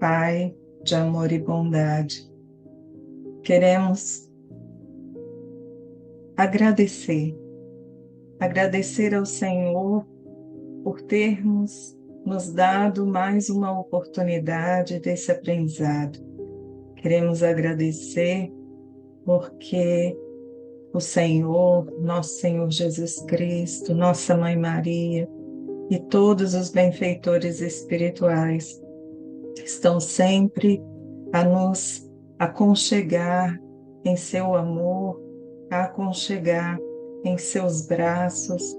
Pai de amor e bondade, queremos agradecer ao Senhor por termos nos dado mais uma oportunidade desse aprendizado. Queremos agradecer porque o Senhor, nosso Senhor Jesus Cristo, nossa Mãe Maria e todos os benfeitores espirituais estão sempre a nos aconchegar em seu amor, a aconchegar em seus braços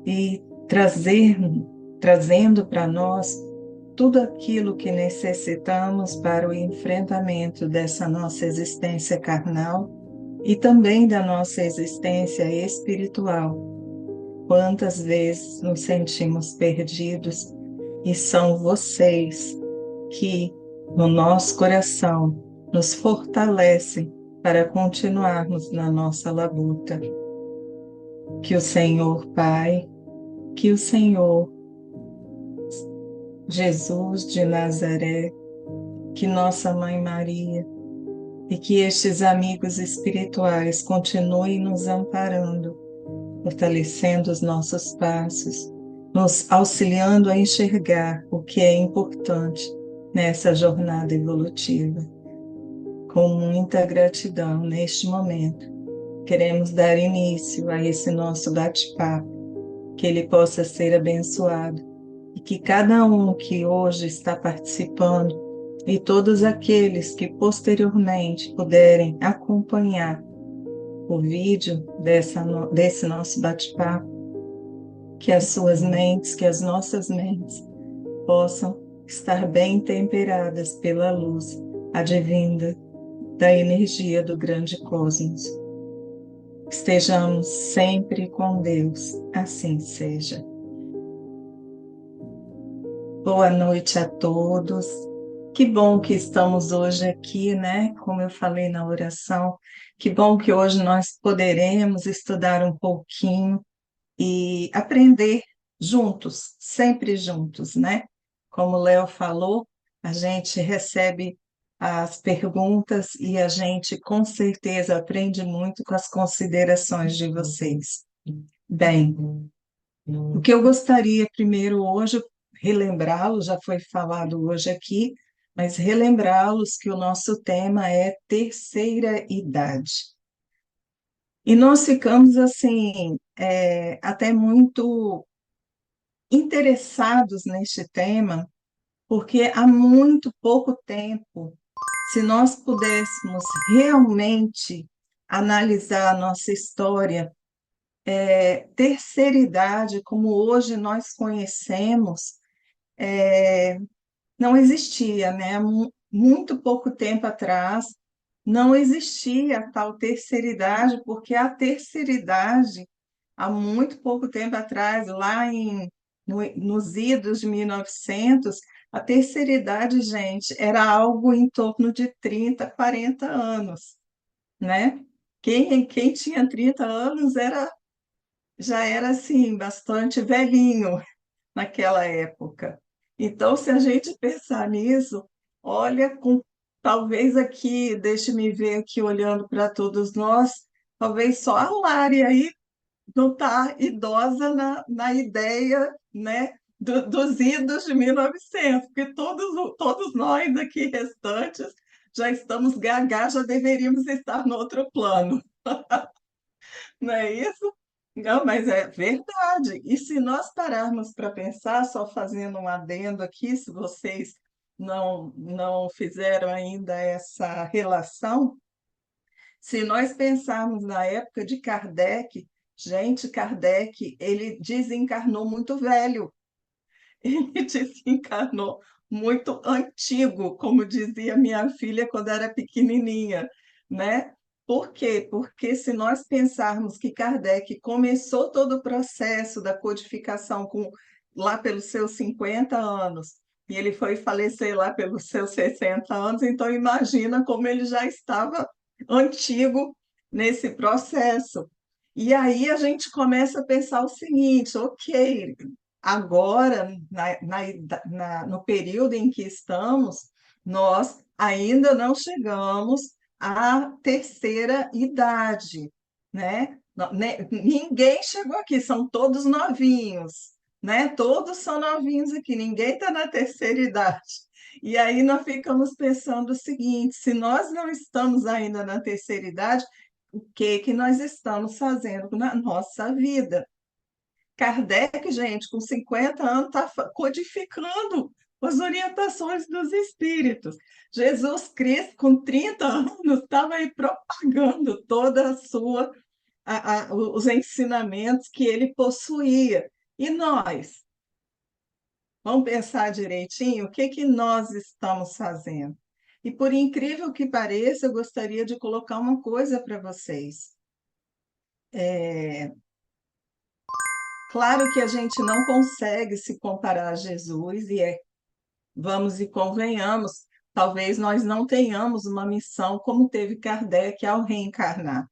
e trazendo para nós tudo aquilo que necessitamos para o enfrentamento dessa nossa existência carnal e também da nossa existência espiritual. Quantas vezes nos sentimos perdidos e são vocês que, no nosso coração, nos fortalecem para continuarmos na nossa labuta. Que o Senhor Pai, que o Senhor Jesus de Nazaré, que nossa Mãe Maria e que estes amigos espirituais continuem nos amparando, fortalecendo os nossos passos, nos auxiliando a enxergar o que é importante nessa jornada evolutiva. Com muita gratidão neste momento, queremos dar início a esse nosso bate-papo, que ele possa ser abençoado e que cada um que hoje está participando e todos aqueles que posteriormente puderem acompanhar o vídeo desse nosso bate-papo, que as suas mentes, que as nossas mentes possam estar bem temperadas pela luz advinda da energia do grande cosmos. Estejamos sempre com Deus, assim seja. Boa noite a todos. Que bom que estamos hoje aqui, né? Como eu falei na oração, que bom que hoje nós poderemos estudar um pouquinho e aprender juntos, sempre juntos, né? Como o Léo falou, a gente recebe as perguntas e a gente com certeza aprende muito com as considerações de vocês. Bem, o que eu gostaria primeiro hoje, relembrá-los, já foi falado hoje aqui, mas relembrá-los que o nosso tema é terceira idade. E nós ficamos assim, até muito interessados neste tema, porque há muito pouco tempo, se nós pudéssemos realmente analisar a nossa história, terceira idade, como hoje nós conhecemos, não existia, né? Muito pouco tempo atrás, não existia a tal terceira idade, porque a terceira idade, há muito pouco tempo atrás, nos idos de 1900, a terceira idade, gente, era algo em torno de 30, 40 anos, né? Quem tinha 30 anos já era, assim, bastante velhinho naquela época. Então, se a gente pensar nisso, olha, talvez aqui, deixe-me ver aqui olhando para todos nós, talvez só a Lari aí não está idosa na ideia, né, dos idos de 1900, porque todos nós aqui restantes já estamos gaga, já deveríamos estar no outro plano, não é isso? Não, mas é verdade. E se nós pararmos para pensar, só fazendo um adendo aqui, se vocês não fizeram ainda essa relação, se nós pensarmos na época de Kardec, gente, Kardec, ele desencarnou muito velho, ele desencarnou muito antigo, como dizia minha filha quando era pequenininha, né? Por quê? Porque se nós pensarmos que Kardec começou todo o processo da codificação lá pelos seus 50 anos, e ele foi falecer lá pelos seus 60 anos, então imagina como ele já estava antigo nesse processo. E aí a gente começa a pensar o seguinte, ok, agora, no período em que estamos, nós ainda não chegamos à terceira idade, né? Ninguém chegou aqui, são todos novinhos, né? Todos são novinhos aqui, ninguém está na terceira idade. E aí nós ficamos pensando o seguinte: se nós não estamos ainda na terceira idade, o que que nós estamos fazendo na nossa vida? Kardec, gente, com 50 anos, está codificando as orientações dos espíritos. Jesus Cristo, com 30 anos, estava aí propagando toda a sua, os ensinamentos que ele possuía. E nós? Vamos pensar direitinho o que que nós estamos fazendo. E por incrível que pareça, eu gostaria de colocar uma coisa para vocês. Claro que a gente não consegue se comparar a Jesus, vamos e convenhamos, talvez nós não tenhamos uma missão como teve Kardec ao reencarnar.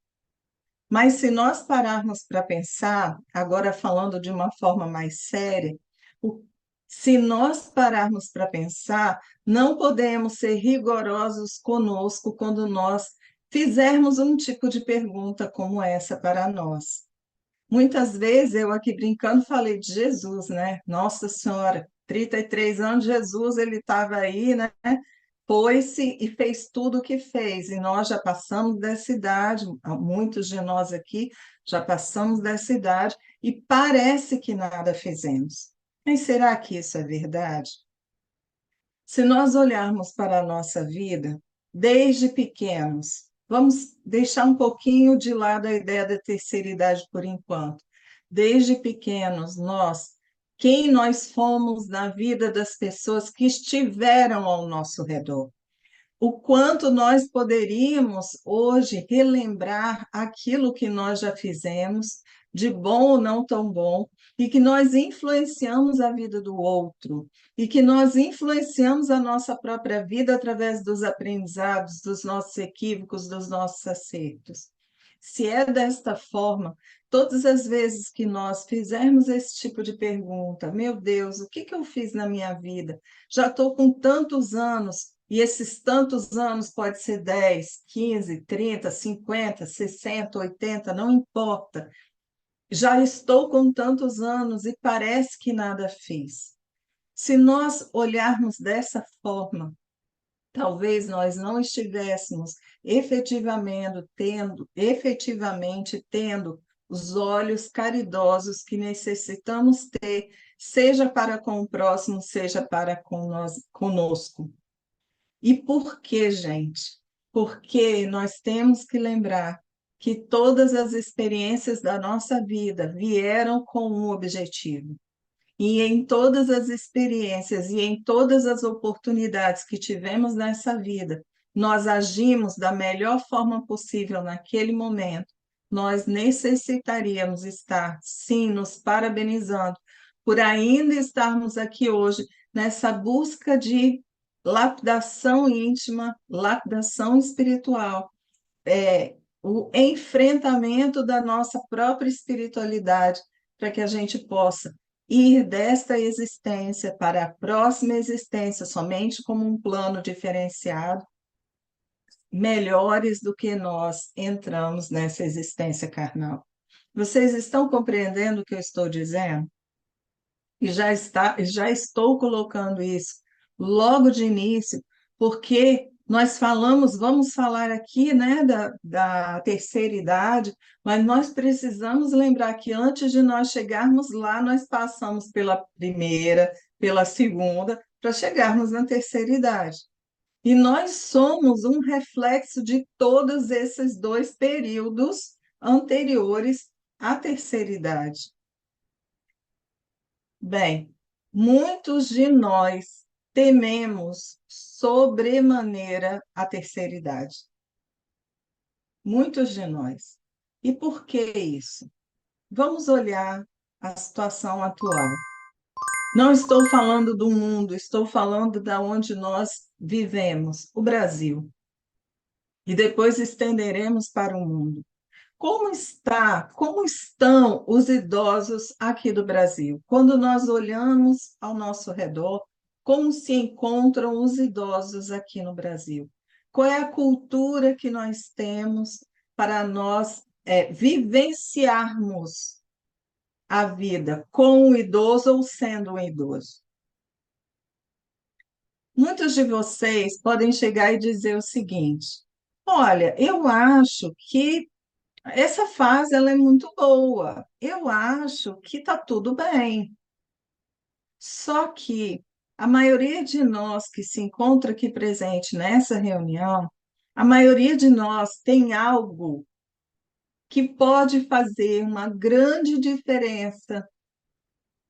Mas se nós pararmos para pensar, agora falando de uma forma mais séria, o- se nós pararmos para pensar, não podemos ser rigorosos conosco quando nós fizermos um tipo de pergunta como essa para nós. Muitas vezes eu aqui brincando falei de Jesus, né? Nossa Senhora, 33 anos, Jesus, ele estava aí, né? Foi-se e fez tudo o que fez, e nós já passamos dessa idade, muitos de nós aqui já passamos dessa idade, e parece que nada fizemos. Mas será que isso é verdade? Se nós olharmos para a nossa vida, desde pequenos, vamos deixar um pouquinho de lado a ideia da terceira idade por enquanto. Desde pequenos, quem nós fomos na vida das pessoas que estiveram ao nosso redor? O quanto nós poderíamos hoje relembrar aquilo que nós já fizemos, de bom ou não tão bom, e que nós influenciamos a vida do outro, e que nós influenciamos a nossa própria vida através dos aprendizados, dos nossos equívocos, dos nossos acertos. Se é desta forma, todas as vezes que nós fizermos esse tipo de pergunta, meu Deus, o que que eu fiz na minha vida? Já estou com tantos anos, e esses tantos anos pode ser 10, 15, 30, 50, 60, 80, não importa. Já estou com tantos anos e parece que nada fiz. Se nós olharmos dessa forma, talvez nós não estivéssemos efetivamente tendo os olhos caridosos que necessitamos ter, seja para com o próximo, seja para com nós, conosco. E por que, gente? Porque nós temos que lembrar que todas as experiências da nossa vida vieram com um objetivo. E em todas as experiências e em todas as oportunidades que tivemos nessa vida, nós agimos da melhor forma possível naquele momento. Nós necessitaríamos estar, sim, nos parabenizando por ainda estarmos aqui hoje nessa busca de lapidação íntima, lapidação espiritual, o enfrentamento da nossa própria espiritualidade, para que a gente possa ir desta existência para a próxima existência, somente como um plano diferenciado, melhores do que nós entramos nessa existência carnal. Vocês estão compreendendo o que eu estou dizendo? Já estou colocando isso logo de início, porque nós falamos, vamos falar aqui, né, da terceira idade, mas nós precisamos lembrar que antes de nós chegarmos lá, nós passamos pela primeira, pela segunda, para chegarmos na terceira idade. E nós somos um reflexo de todos esses dois períodos anteriores à terceira idade. Bem, muitos de nós tememos sobremaneira a terceira idade. Muitos de nós. E por que isso? Vamos olhar a situação atual. Não estou falando do mundo, estou falando da onde nós vivemos, o Brasil. E depois estenderemos para o mundo. Como estão os idosos aqui do Brasil? Quando nós olhamos ao nosso redor, como se encontram os idosos aqui no Brasil? Qual é a cultura que nós temos para nós vivenciarmos a vida com o idoso ou sendo um idoso? Muitos de vocês podem chegar e dizer o seguinte: olha, eu acho que essa fase ela é muito boa, eu acho que está tudo bem. Só que a maioria de nós que se encontra aqui presente nessa reunião, a maioria de nós tem algo que pode fazer uma grande diferença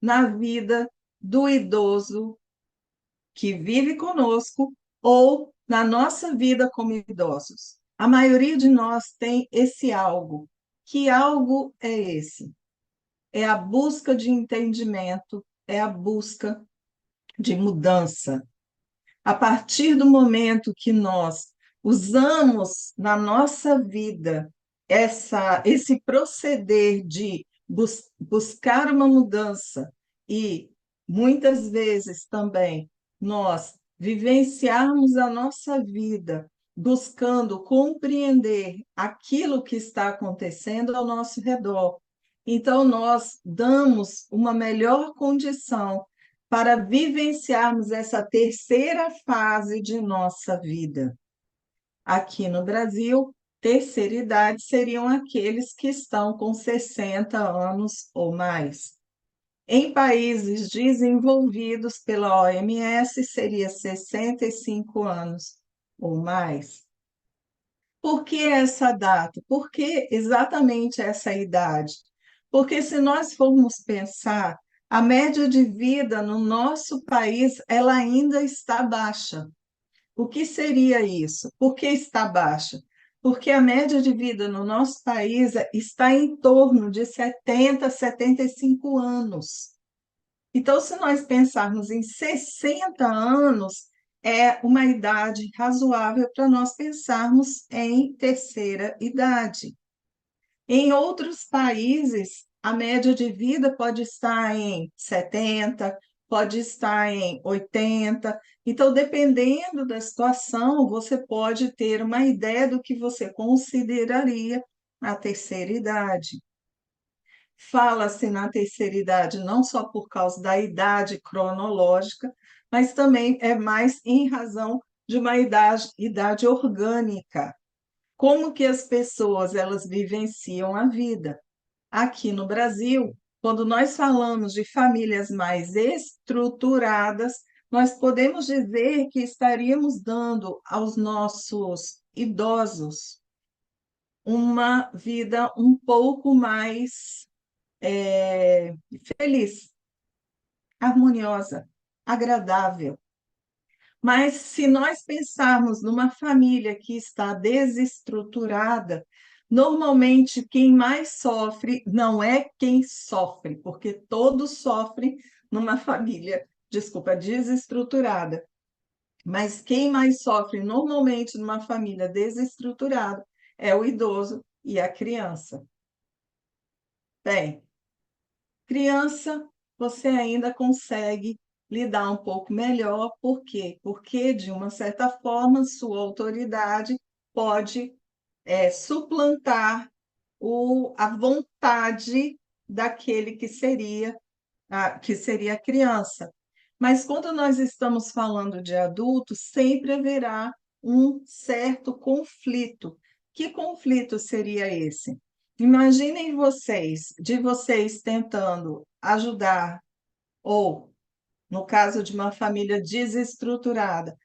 na vida do idoso que vive conosco ou na nossa vida como idosos. A maioria de nós tem esse algo. Que algo é esse? É a busca de entendimento, é a busca de mudança. A partir do momento que nós usamos na nossa vida esse proceder de buscar uma mudança e muitas vezes também nós vivenciarmos a nossa vida buscando compreender aquilo que está acontecendo ao nosso redor. Então, nós damos uma melhor condição para vivenciarmos essa terceira fase de nossa vida. Aqui no Brasil, terceira idade seriam aqueles que estão com 60 anos ou mais. Em países desenvolvidos pela OMS, seria 65 anos ou mais. Por que essa data? Por que exatamente essa idade? Porque se nós formos pensar, a média de vida no nosso país, ela ainda está baixa. O que seria isso? Por que está baixa? Porque a média de vida no nosso país está em torno de 70, 75 anos. Então, se nós pensarmos em 60 anos, é uma idade razoável para nós pensarmos em terceira idade. Em outros países, a média de vida pode estar em 70, pode estar em 80. Então, dependendo da situação, você pode ter uma ideia do que você consideraria a terceira idade. Fala-se na terceira idade não só por causa da idade cronológica, mas também é mais em razão de uma idade orgânica. Como que as pessoas elas vivenciam a vida? Aqui no Brasil, quando nós falamos de famílias mais estruturadas, nós podemos dizer que estaríamos dando aos nossos idosos uma vida um pouco mais feliz, harmoniosa, agradável. Mas se nós pensarmos numa família que está desestruturada, normalmente quem mais sofre não é quem sofre, porque todos sofrem numa família, desculpa, desestruturada. Mas quem mais sofre normalmente numa família desestruturada é o idoso e a criança. Bem, criança, você ainda consegue lidar um pouco melhor, por quê? Porque, de uma certa forma, sua autoridade pode suplantar a vontade daquele que seria a criança. Mas quando nós estamos falando de adultos, sempre haverá um certo conflito. Que conflito seria esse? Imaginem vocês tentando ajudar, ou, no caso de uma família desestruturada,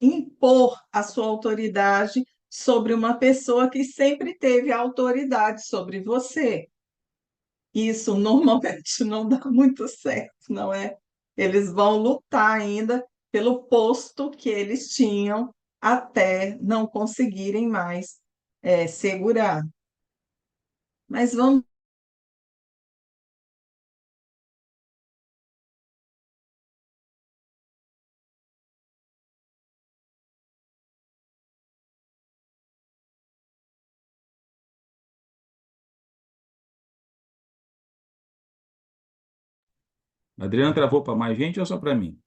impor a sua autoridade sobre uma pessoa que sempre teve autoridade sobre você. Isso normalmente não dá muito certo, não é? Eles vão lutar ainda pelo posto que eles tinham até não conseguirem mais segurar. Mas vamos, Adriano travou para mais gente ou só para mim?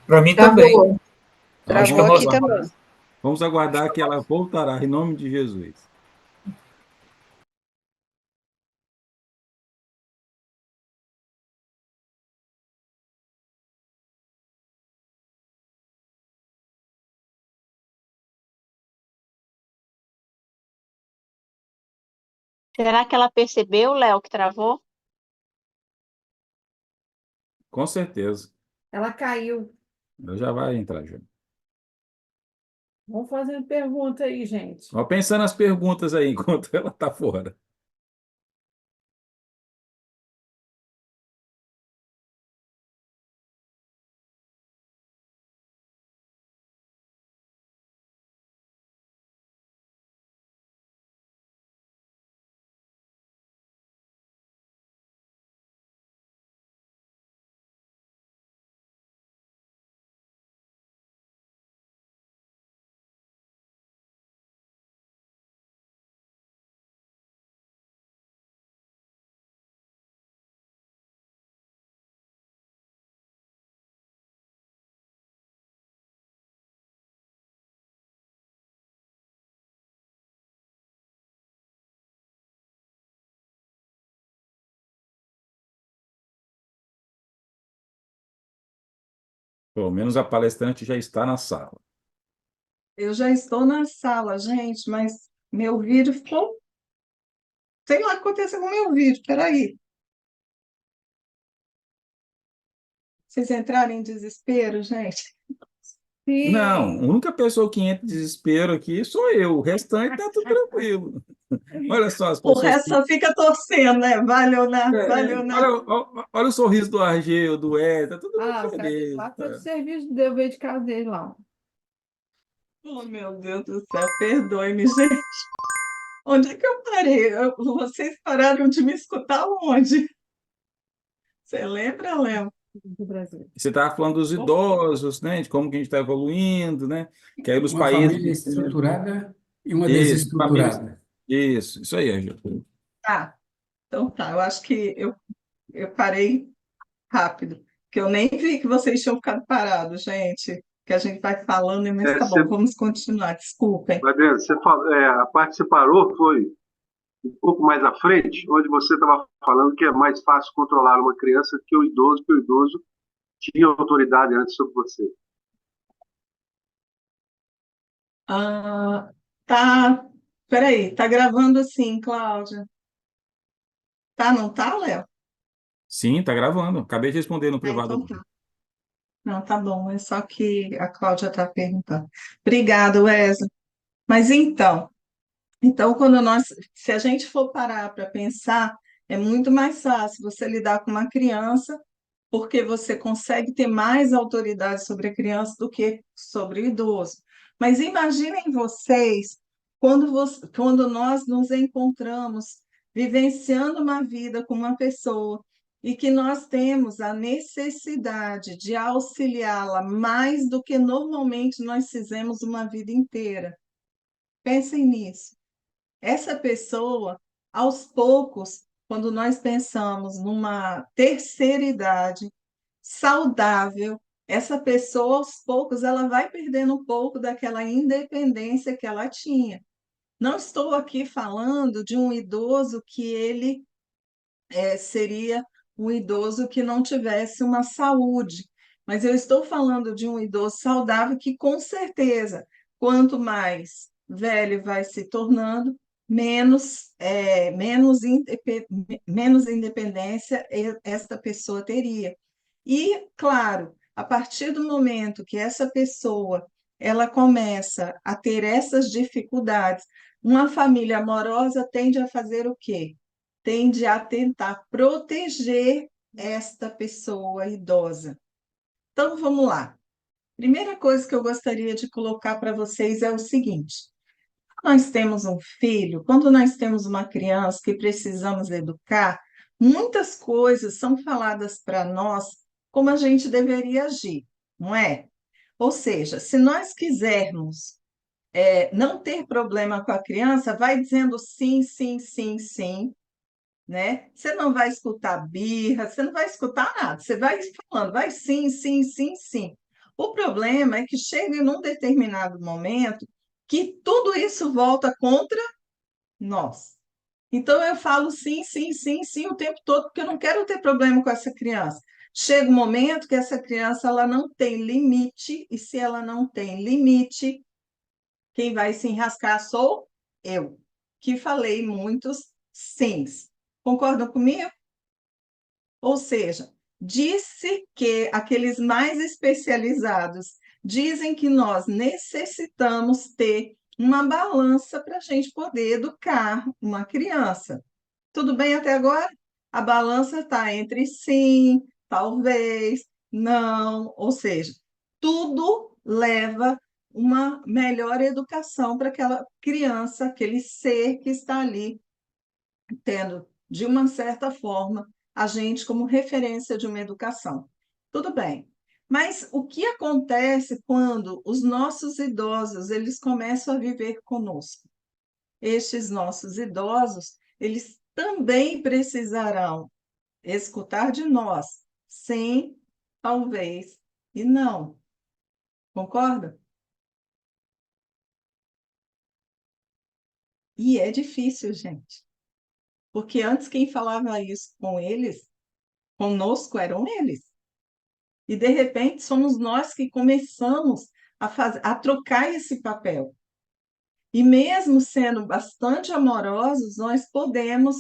Para mim também. Travou. Eu acho que Travou é o aqui nosso. também. Vamos aguardar que ela voltará, em nome de Jesus. Será que ela percebeu, Léo, que travou? Com certeza. Ela caiu. Ela já vai entrar já. Vamos fazer pergunta aí, gente. Ó, pensando nas perguntas aí, enquanto ela está fora. Pelo menos a palestrante já está na sala. Eu já estou na sala, gente, mas meu vídeo ficou. Sei lá o que aconteceu com o meu vídeo, peraí. Vocês entraram em desespero, gente? Não, a Sim. única pessoa que entra em desespero aqui sou eu. O restante está tudo tranquilo. Olha só as O pessoas resto que. só fica torcendo, né? Vai, Leonardo, vai, Olha, Leonardo. olha o sorriso do Argel, do Ed, tá todo mundo Ah, os caras têm que feliz. lá todo o serviço de dever de casa dele lá. Oh, meu Deus do céu, perdoe-me, gente. Onde é que eu parei? Vocês pararam de me escutar onde? Você lembra, Léo? Do Brasil. Você estava falando dos idosos, né? De como que a gente está evoluindo, né? Que aí nos Uma países. família estruturada e uma Isso, famílias. desestruturada. Isso aí, Argel. Ah, então tá. Eu acho que eu parei rápido, que eu nem vi que vocês tinham ficado parados, gente. Que a gente vai falando, mas É, tá você, bom, vamos continuar. Desculpem. Adriano, a parte que você parou foi um pouco mais à frente, onde você estava falando que é mais fácil controlar uma criança que o idoso tinha autoridade antes sobre você. Ah, tá. Peraí, tá gravando assim, Cláudia? Tá, não tá, Léo? Sim, tá gravando. Acabei de responder no Ah, privado. então tá. Não, tá bom, é só que a Cláudia está perguntando. Obrigada, Wesley. Mas então, quando se a gente for parar para pensar, é muito mais fácil você lidar com uma criança, porque você consegue ter mais autoridade sobre a criança do que sobre o idoso. Mas imaginem vocês, quando nós nos encontramos vivenciando uma vida com uma pessoa e que nós temos a necessidade de auxiliá-la mais do que normalmente nós fizemos uma vida inteira. Pensem nisso. Essa pessoa, aos poucos, quando nós pensamos numa terceira idade saudável, essa pessoa, aos poucos, ela vai perdendo um pouco daquela independência que ela tinha. Não estou aqui falando de um idoso que ele seria um idoso que não tivesse uma saúde. Mas eu estou falando de um idoso saudável que, com certeza, quanto mais velho vai se tornando, menos independência esta pessoa teria. E, claro, a partir do momento que essa pessoa ela começa a ter essas dificuldades, uma família amorosa tende a fazer o quê? Tende a tentar proteger esta pessoa idosa. Então, vamos lá. Primeira coisa que eu gostaria de colocar para vocês é o seguinte: nós temos um filho, quando nós temos uma criança que precisamos educar, muitas coisas são faladas para nós como a gente deveria agir, não é? Ou seja, se nós quisermos não ter problema com a criança, vai dizendo sim, sim, sim, sim, né? Você não vai escutar birra, você não vai escutar nada, você vai falando, vai sim, sim, sim, sim. O problema é que chega em um determinado momento que tudo isso volta contra nós. Então eu falo sim, sim, sim, sim o tempo todo, porque eu não quero ter problema com essa criança. Chega um momento que essa criança ela não tem limite, e se ela não tem limite, quem vai se enrascar sou eu, que falei muitos sims. Concordam comigo? Ou seja, disse que aqueles mais especializados dizem que nós necessitamos ter uma balança para a gente poder educar uma criança. Tudo bem até agora? A balança está entre sim, talvez, não, ou seja, tudo leva uma melhor educação para aquela criança, aquele ser que está ali tendo, de uma certa forma, a gente como referência de uma educação. Tudo bem. Mas o que acontece quando os nossos idosos eles começam a viver conosco? Estes nossos idosos, eles também precisarão escutar de nós, sim, talvez e não. Concorda? E é difícil, gente. Porque antes quem falava isso com eles, conosco eram eles. E, de repente, somos nós que começamos a trocar esse papel. E, mesmo sendo bastante amorosos, nós podemos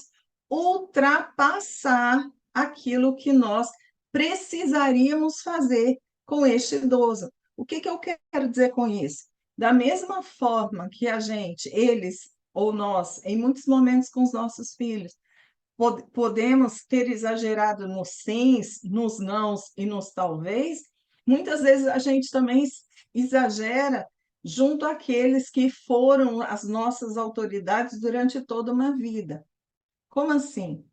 ultrapassar aquilo que nós precisaríamos fazer com este idoso. O que que eu quero dizer com isso? Da mesma forma que a gente, eles ou nós, em muitos momentos com os nossos filhos, podemos ter exagerado nos sims, nos nãos e nos talvez, muitas vezes a gente também exagera junto àqueles que foram as nossas autoridades durante toda uma vida. Como assim?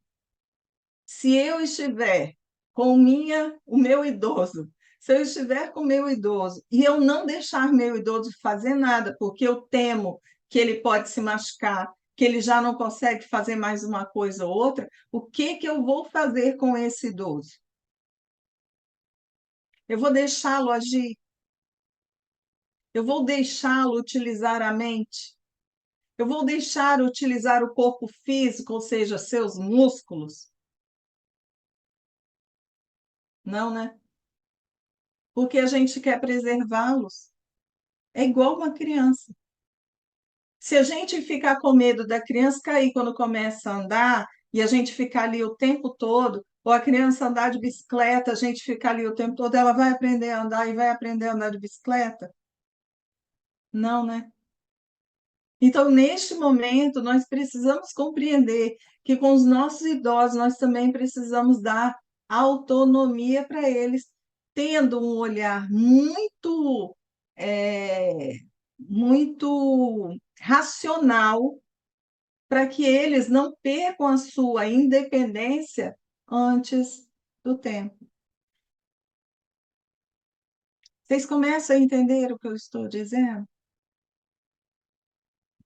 Se eu estiver com o meu idoso, se eu estiver com o meu idoso e eu não deixar meu idoso fazer nada, porque eu temo que ele pode se machucar, que ele já não consegue fazer mais uma coisa ou outra, o que que eu vou fazer com esse idoso? Eu vou deixá-lo agir? Eu vou deixá-lo utilizar a mente? Eu vou deixar utilizar o corpo físico, ou seja, seus músculos? Não, né? Porque a gente quer preservá-los. É igual uma criança. Se a gente ficar com medo da criança cair quando começa a andar, e a gente ficar ali o tempo todo, ou a criança andar de bicicleta, a gente ficar ali o tempo todo, ela vai aprender a andar e vai aprender a andar de bicicleta? Não, né? Então, neste momento, nós precisamos compreender que com os nossos idosos, nós também precisamos dar autonomia para eles, tendo um olhar é, muito racional, para que eles não percam a sua independência antes do tempo. Vocês começam a entender o que eu estou dizendo?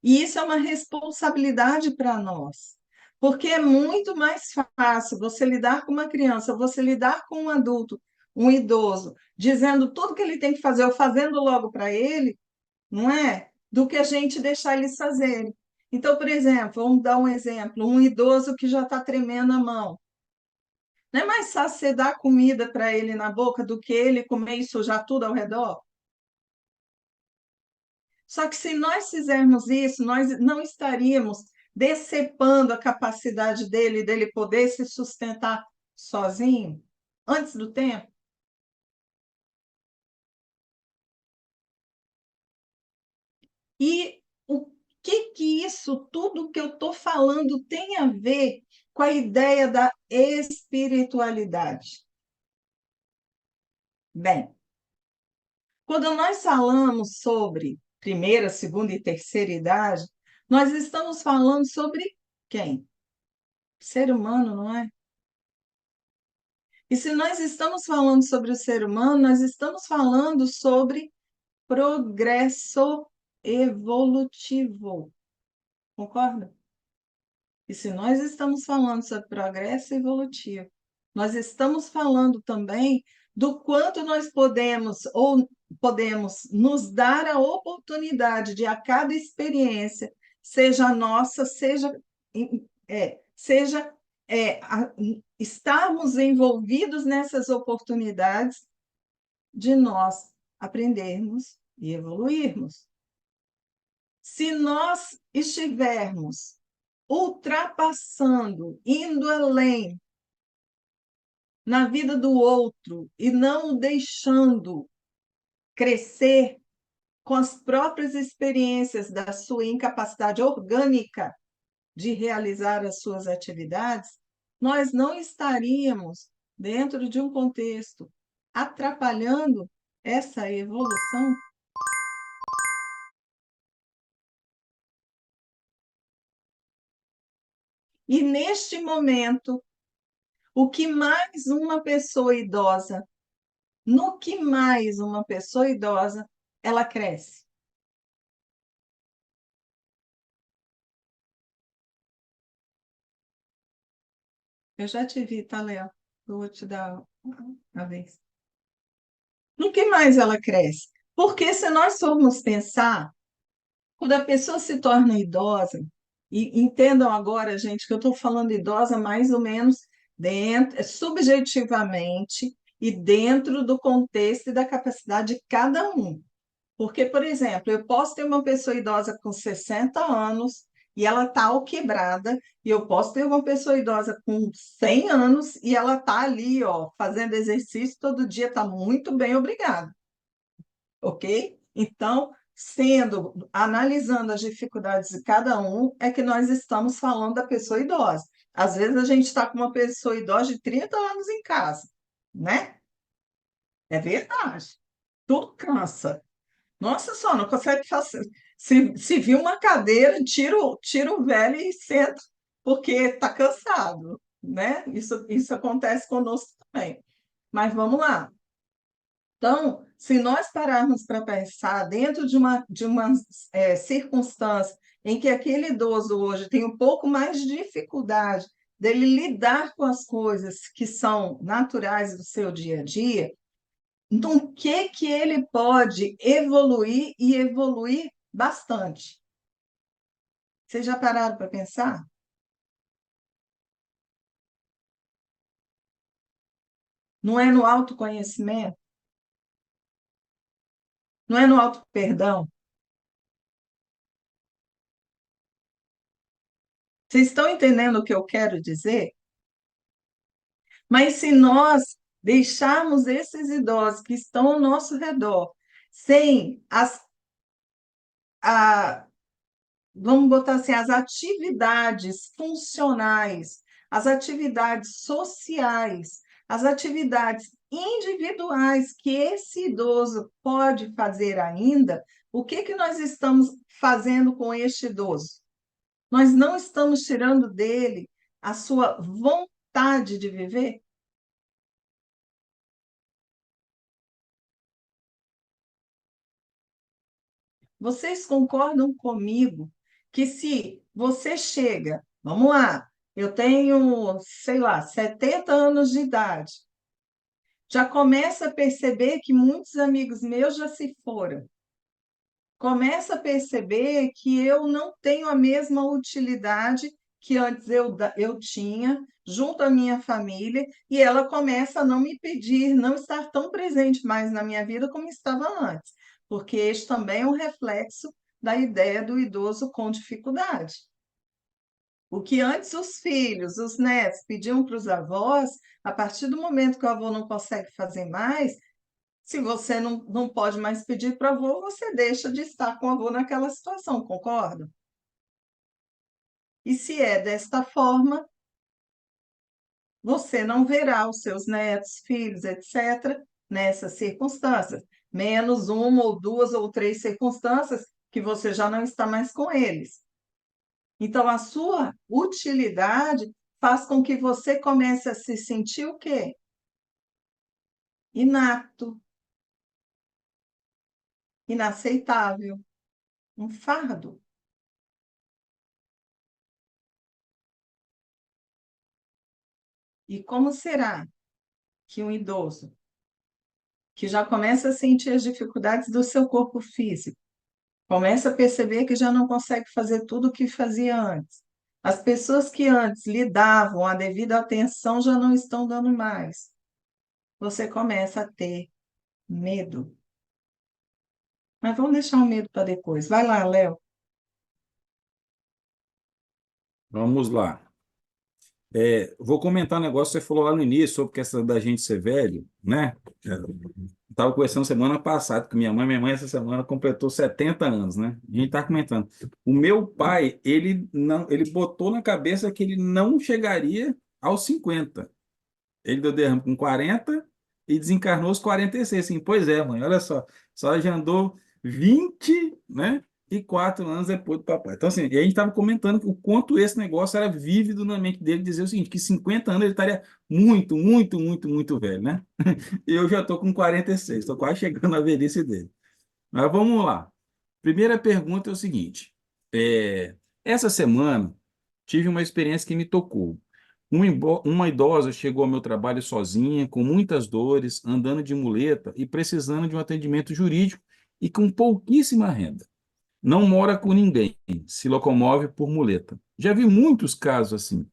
E isso é uma responsabilidade para nós, porque é muito mais fácil você lidar com uma criança, você lidar com um adulto, um idoso, dizendo tudo que ele tem que fazer ou fazendo logo para ele, não é? Do que a gente deixar eles fazerem. Então, por exemplo, vamos dar um exemplo, um idoso que já está tremendo a mão. Não é mais fácil você dar comida para ele na boca do que ele comer e sujar tudo ao redor? Só que se nós fizermos isso, nós não estaríamos decepando a capacidade dele poder se sustentar sozinho antes do tempo. E o que isso, tudo que eu estou falando, tem a ver com a ideia da espiritualidade? Bem, quando nós falamos sobre primeira, segunda e terceira idade, nós estamos falando sobre quem? Ser humano, não é? E se nós estamos falando sobre o ser humano, nós estamos falando sobre progresso evolutivo. Concorda? E se nós estamos falando sobre progresso evolutivo, nós estamos falando também do quanto nós podemos nos dar a oportunidade de a cada experiência, seja nossa, seja estarmos envolvidos nessas oportunidades de nós aprendermos e evoluirmos. Se nós estivermos ultrapassando, indo além na vida do outro e não o deixando crescer com as próprias experiências da sua incapacidade orgânica de realizar as suas atividades, nós não estaríamos dentro de um contexto atrapalhando essa evolução. E neste momento, o que mais uma pessoa idosa, no que mais uma pessoa idosa, ela cresce. Eu já te vi, tá, Léo? Eu vou te dar uma vez. No que mais ela cresce? Porque se nós formos pensar, quando a pessoa se torna idosa, e entendam agora, gente, que eu estou falando idosa mais ou menos dentro, subjetivamente e dentro do contexto e da capacidade de cada um. Porque, por exemplo, eu posso ter uma pessoa idosa com 60 anos e ela está quebrada, e eu posso ter uma pessoa idosa com 100 anos e ela está ali, ó, fazendo exercício todo dia, está muito bem, obrigada. Ok? Então, analisando as dificuldades de cada um, é que nós estamos falando da pessoa idosa. Às vezes a gente está com uma pessoa idosa de 30 anos em casa, né? É verdade. Tudo cansa. Nossa só, não consegue fazer. Se viu uma cadeira, tira o velho e senta, porque está cansado, né? Isso acontece conosco também. Mas vamos lá. Então, se nós pararmos para pensar dentro de uma circunstância em que aquele idoso hoje tem um pouco mais de dificuldade dele lidar com as coisas que são naturais do seu dia a dia, no que ele pode evoluir e evoluir bastante. Vocês já pararam para pensar? Não é no autoconhecimento? Não é no auto-perdão? Vocês estão entendendo o que eu quero dizer? Mas se nós deixarmos esses idosos que estão ao nosso redor sem a, vamos botar assim, as atividades funcionais, as atividades sociais, as atividades individuais que esse idoso pode fazer ainda, o que que nós estamos fazendo com este idoso? Nós não estamos tirando dele a sua vontade de viver? Vocês concordam comigo que se você chega, vamos lá, eu tenho, sei lá, 70 anos de idade, já começa a perceber que muitos amigos meus já se foram. Começa a perceber que eu não tenho a mesma utilidade que antes eu tinha junto à minha família, e ela começa a não me pedir, não estar tão presente mais na minha vida como estava antes, porque este também é um reflexo da ideia do idoso com dificuldade. O que antes os filhos, os netos pediam para os avós, a partir do momento que o avô não consegue fazer mais, se você não pode mais pedir para o avô, você deixa de estar com o avô naquela situação, concorda? E se é desta forma, você não verá os seus netos, filhos, etc., nessas circunstâncias, menos uma ou duas ou três circunstâncias que você já não está mais com eles. Então, a sua utilidade faz com que você comece a se sentir o quê? Inapto, inaceitável, um fardo. E como será que um idoso que já começa a sentir as dificuldades do seu corpo físico, começa a perceber que já não consegue fazer tudo o que fazia antes. As pessoas que antes lhe davam a devida atenção já não estão dando mais. Você começa a ter medo. Mas vamos deixar o medo para depois. Vai lá, Léo. Vamos lá. Vou comentar um negócio que você falou lá no início sobre a questão da gente ser velho, né? Estava conversando semana passada com minha mãe essa semana completou 70 anos, né? A gente está comentando. O meu pai, ele botou na cabeça que ele não chegaria aos 50. Ele deu derrame com 40 e desencarnou aos 46. Assim, pois é, mãe, olha só já andou 20, né? E 4 anos depois do papai. Então, assim, e a gente estava comentando o quanto esse negócio era vívido na mente dele, dizer o seguinte, que 50 anos ele estaria muito, muito, muito, muito velho, né? E eu já estou com 46, estou quase chegando na velhice dele. Mas vamos lá. Primeira pergunta é o seguinte: essa semana tive uma experiência que me tocou. Uma idosa chegou ao meu trabalho sozinha, com muitas dores, andando de muleta e precisando de um atendimento jurídico e com pouquíssima renda. Não mora com ninguém, se locomove por muleta. Já vi muitos casos assim.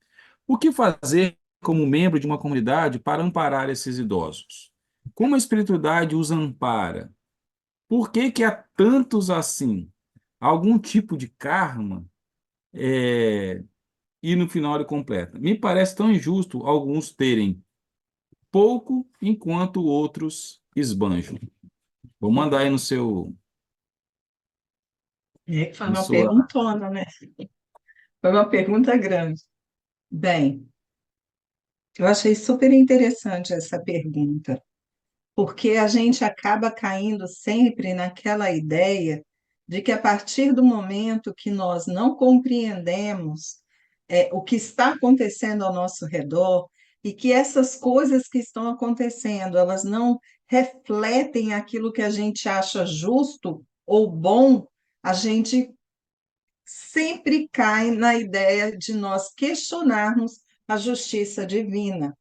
O que fazer como membro de uma comunidade para amparar esses idosos? Como a espiritualidade os ampara? Por que que há tantos assim? Algum tipo de karma? E no final ele completa. Me parece tão injusto alguns terem pouco enquanto outros esbanjam. Vou mandar aí no seu, Foi no uma sua. perguntona, né? Foi uma pergunta grande. Bem, eu achei super interessante essa pergunta, porque a gente acaba caindo sempre naquela ideia de que a partir do momento que nós não compreendemos o que está acontecendo ao nosso redor e que essas coisas que estão acontecendo, elas não refletem aquilo que a gente acha justo ou bom, a gente sempre cai na ideia de nós questionarmos a justiça divina.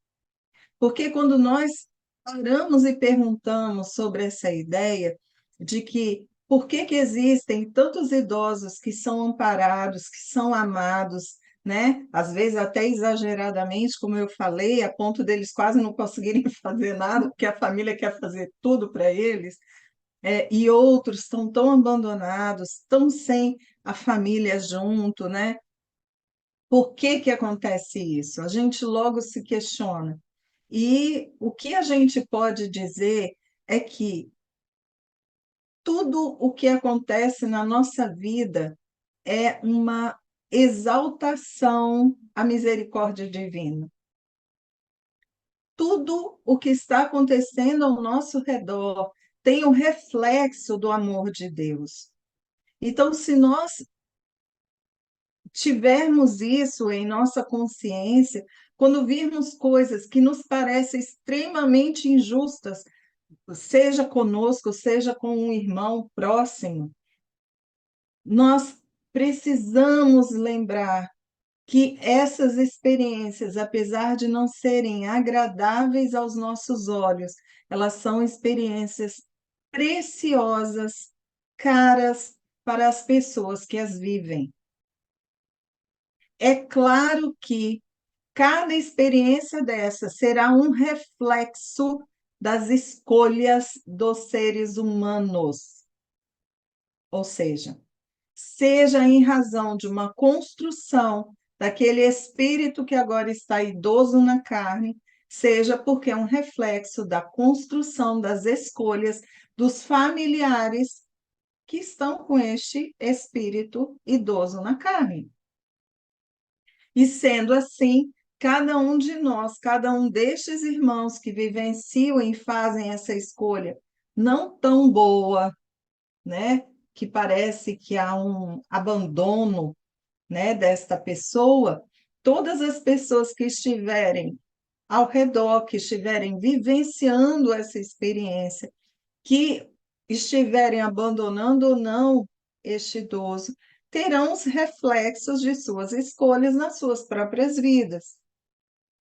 Porque quando nós paramos e perguntamos sobre essa ideia de que por que que existem tantos idosos que são amparados, que são amados, né? Às vezes até exageradamente, como eu falei, a ponto deles quase não conseguirem fazer nada, porque a família quer fazer tudo para eles, e outros estão tão abandonados, tão sem a família junto, né? Por que que acontece isso? A gente logo se questiona. E o que a gente pode dizer é que tudo o que acontece na nossa vida é uma exaltação à misericórdia divina. Tudo o que está acontecendo ao nosso redor tem um reflexo do amor de Deus. Então, se nós tivermos isso em nossa consciência, quando virmos coisas que nos parecem extremamente injustas, seja conosco, seja com um irmão próximo, nós precisamos lembrar que essas experiências, apesar de não serem agradáveis aos nossos olhos, elas são experiências preciosas, caras para as pessoas que as vivem. É claro que cada experiência dessa será um reflexo das escolhas dos seres humanos. Ou seja em razão de uma construção daquele espírito que agora está idoso na carne, seja porque é um reflexo da construção das escolhas dos familiares que estão com este espírito idoso na carne. E sendo assim, cada um de nós, cada um destes irmãos que vivenciam e fazem essa escolha não tão boa, né? Que parece que há um abandono, né, desta pessoa, todas as pessoas que estiverem ao redor, que estiverem vivenciando essa experiência, que estiverem abandonando ou não este idoso, terão os reflexos de suas escolhas nas suas próprias vidas.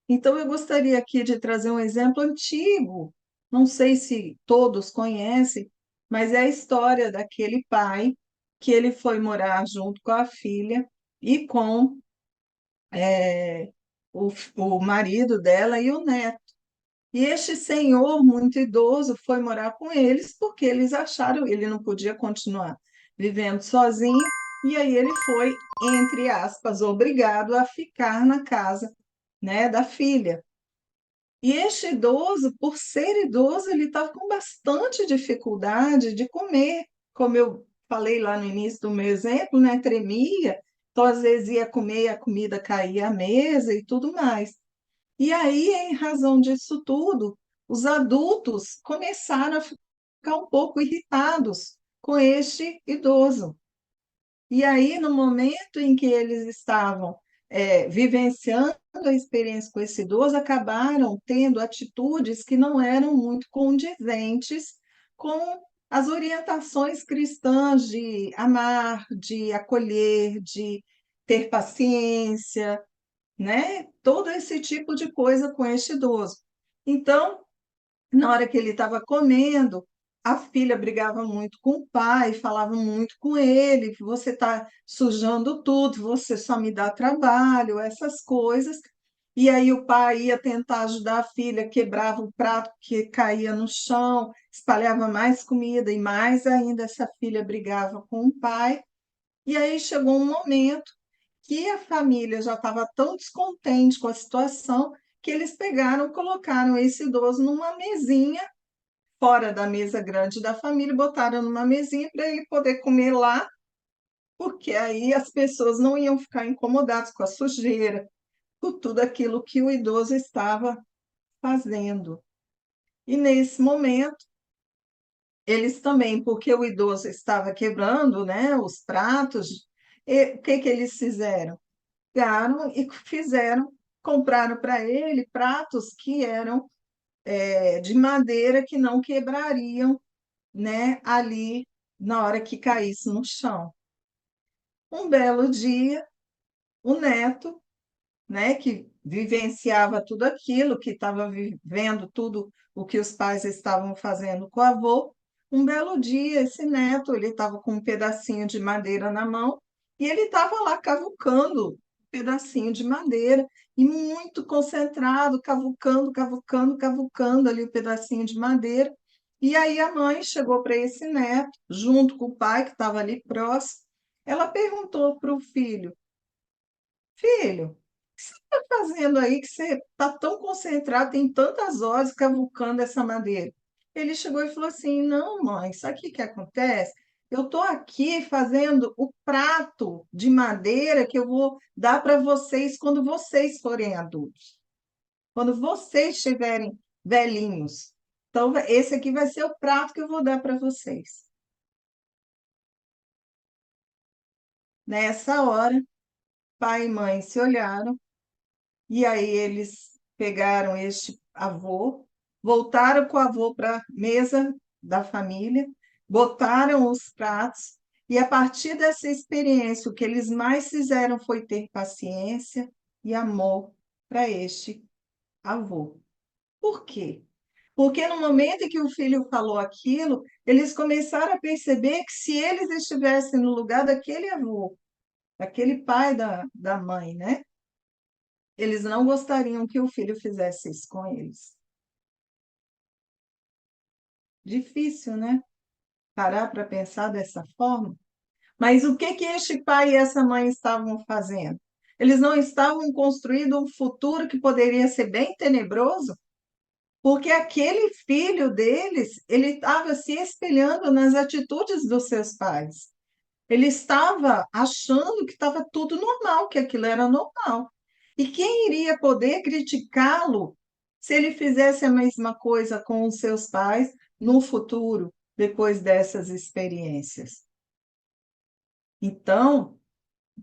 Então, eu gostaria aqui de trazer um exemplo antigo, Não sei se todos conhecem, mas é a história daquele pai que ele foi morar junto com a filha e com é, o marido dela e o neto. E este senhor, muito idoso, foi morar com eles porque eles acharam que ele não podia continuar vivendo sozinho, e aí ele foi, entre aspas, obrigado a ficar na casa, né, da filha. E este idoso, por ser idoso, ele estava com bastante dificuldade de comer, como eu falei lá no início do meu exemplo, né, tremia, então às vezes ia comer e a comida caía à mesa e tudo mais. E aí, em razão disso tudo, os adultos começaram a ficar um pouco irritados com este idoso. E aí, no momento em que eles estavam vivenciando a experiência com esse idoso, acabaram tendo atitudes que não eram muito condizentes com as orientações cristãs de amar, de acolher, de ter paciência, né? Todo esse tipo de coisa com este idoso. Então, na hora que ele estava comendo, a filha brigava muito com o pai, falava muito com ele: você está sujando tudo, você só me dá trabalho, essas coisas. E aí o pai ia tentar ajudar a filha, quebrava o prato que caía no chão, espalhava mais comida e mais ainda essa filha brigava com o pai. E aí chegou um momento que a família já estava tão descontente com a situação que eles pegaram, colocaram esse idoso numa mesinha, fora da mesa grande da família, botaram numa mesinha para ele poder comer lá, porque aí as pessoas não iam ficar incomodadas com a sujeira, com tudo aquilo que o idoso estava fazendo. E nesse momento, eles também, porque o idoso estava quebrando, né, os pratos, o que que eles fizeram? Pegaram e compraram para ele pratos que eram de madeira que não quebrariam, né, ali na hora que caísse no chão. Um belo dia, o neto, né, que vivenciava tudo aquilo, que estava vivendo tudo o que os pais estavam fazendo com o avô, um belo dia, esse neto, ele estava com um pedacinho de madeira na mão e ele estava lá cavucando um pedacinho de madeira e muito concentrado, cavucando, cavucando, cavucando ali o pedacinho de madeira. E aí a mãe chegou para esse neto, junto com o pai, que estava ali próximo, ela perguntou para o filho: Filho, o que você está fazendo aí que você está tão concentrado, tem tantas horas cavucando essa madeira? Ele chegou e falou assim: Não, mãe, sabe o que que acontece? Eu estou aqui fazendo o prato de madeira que eu vou dar para vocês quando vocês forem adultos, quando vocês estiverem velhinhos. Então, esse aqui vai ser o prato que eu vou dar para vocês. Nessa hora, pai e mãe se olharam. E aí eles pegaram este avô, voltaram com o avô para a mesa da família, botaram os pratos, e a partir dessa experiência, o que eles mais fizeram foi ter paciência e amor para este avô. Por quê? Porque no momento em que o filho falou aquilo, eles começaram a perceber que se eles estivessem no lugar daquele avô, daquele pai da mãe, né? Eles não gostariam que o filho fizesse isso com eles. Difícil, né? Parar para pensar dessa forma. Mas o que que este pai e essa mãe estavam fazendo? Eles não estavam construindo um futuro que poderia ser bem tenebroso? Porque aquele filho deles, ele estava se espelhando nas atitudes dos seus pais. Ele estava achando que estava tudo normal, que aquilo era normal. E quem iria poder criticá-lo se ele fizesse a mesma coisa com os seus pais no futuro, depois dessas experiências? Então,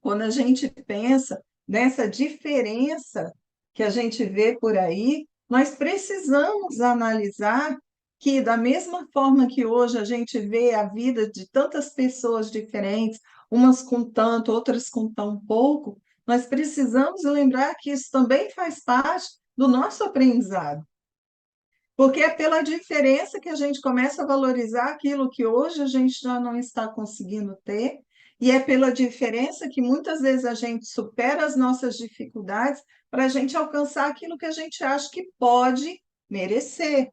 quando a gente pensa nessa diferença que a gente vê por aí, nós precisamos analisar que, da mesma forma que hoje a gente vê a vida de tantas pessoas diferentes, umas com tanto, outras com tão pouco, nós precisamos lembrar que isso também faz parte do nosso aprendizado. Porque é pela diferença que a gente começa a valorizar aquilo que hoje a gente já não está conseguindo ter, e é pela diferença que muitas vezes a gente supera as nossas dificuldades para a gente alcançar aquilo que a gente acha que pode merecer.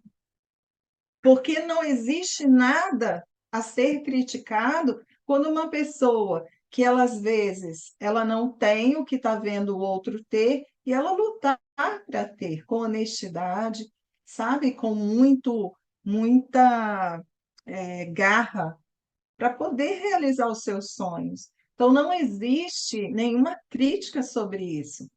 Porque não existe nada a ser criticado quando uma pessoa que ela, às vezes ela não tem o que está vendo o outro ter e ela lutar para ter com honestidade, sabe, com muita garra para poder realizar os seus sonhos. Então não existe nenhuma crítica sobre isso.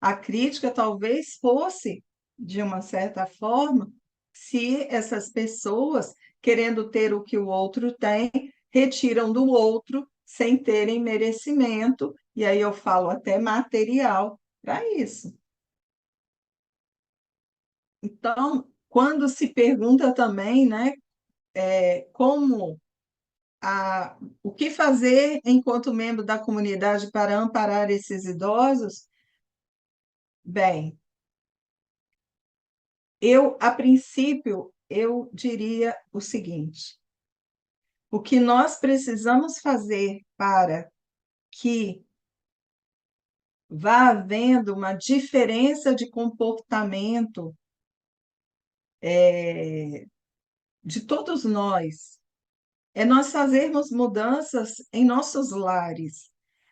A crítica talvez fosse, de uma certa forma, se essas pessoas, querendo ter o que o outro tem, retiram do outro sem terem merecimento, e aí eu falo até material para isso. Então, quando se pergunta também, né, como o que fazer enquanto membro da comunidade para amparar esses idosos, bem, a princípio, eu diria o seguinte: o que nós precisamos fazer para que vá havendo uma diferença de comportamento de todos nós, é nós fazermos mudanças em nossos lares,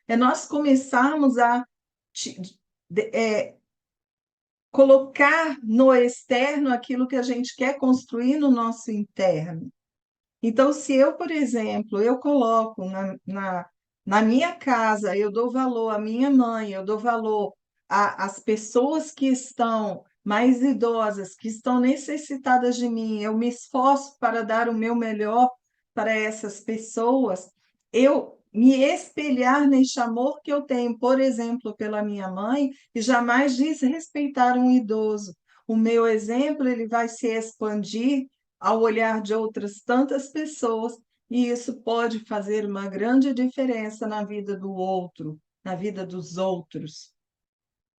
é nós começarmos a ti- colocar no externo aquilo que a gente quer construir no nosso interno. Então, se eu, por exemplo, eu coloco na minha casa, eu dou valor à minha mãe, eu dou valor às pessoas que estão mais idosas, que estão necessitadas de mim, eu me esforço para dar o meu melhor para essas pessoas, eu me espelhar neste amor que eu tenho, por exemplo, pela minha mãe, e jamais desrespeitar um idoso. O meu exemplo, ele vai se expandir ao olhar de outras tantas pessoas, e isso pode fazer uma grande diferença na vida do outro, na vida dos outros.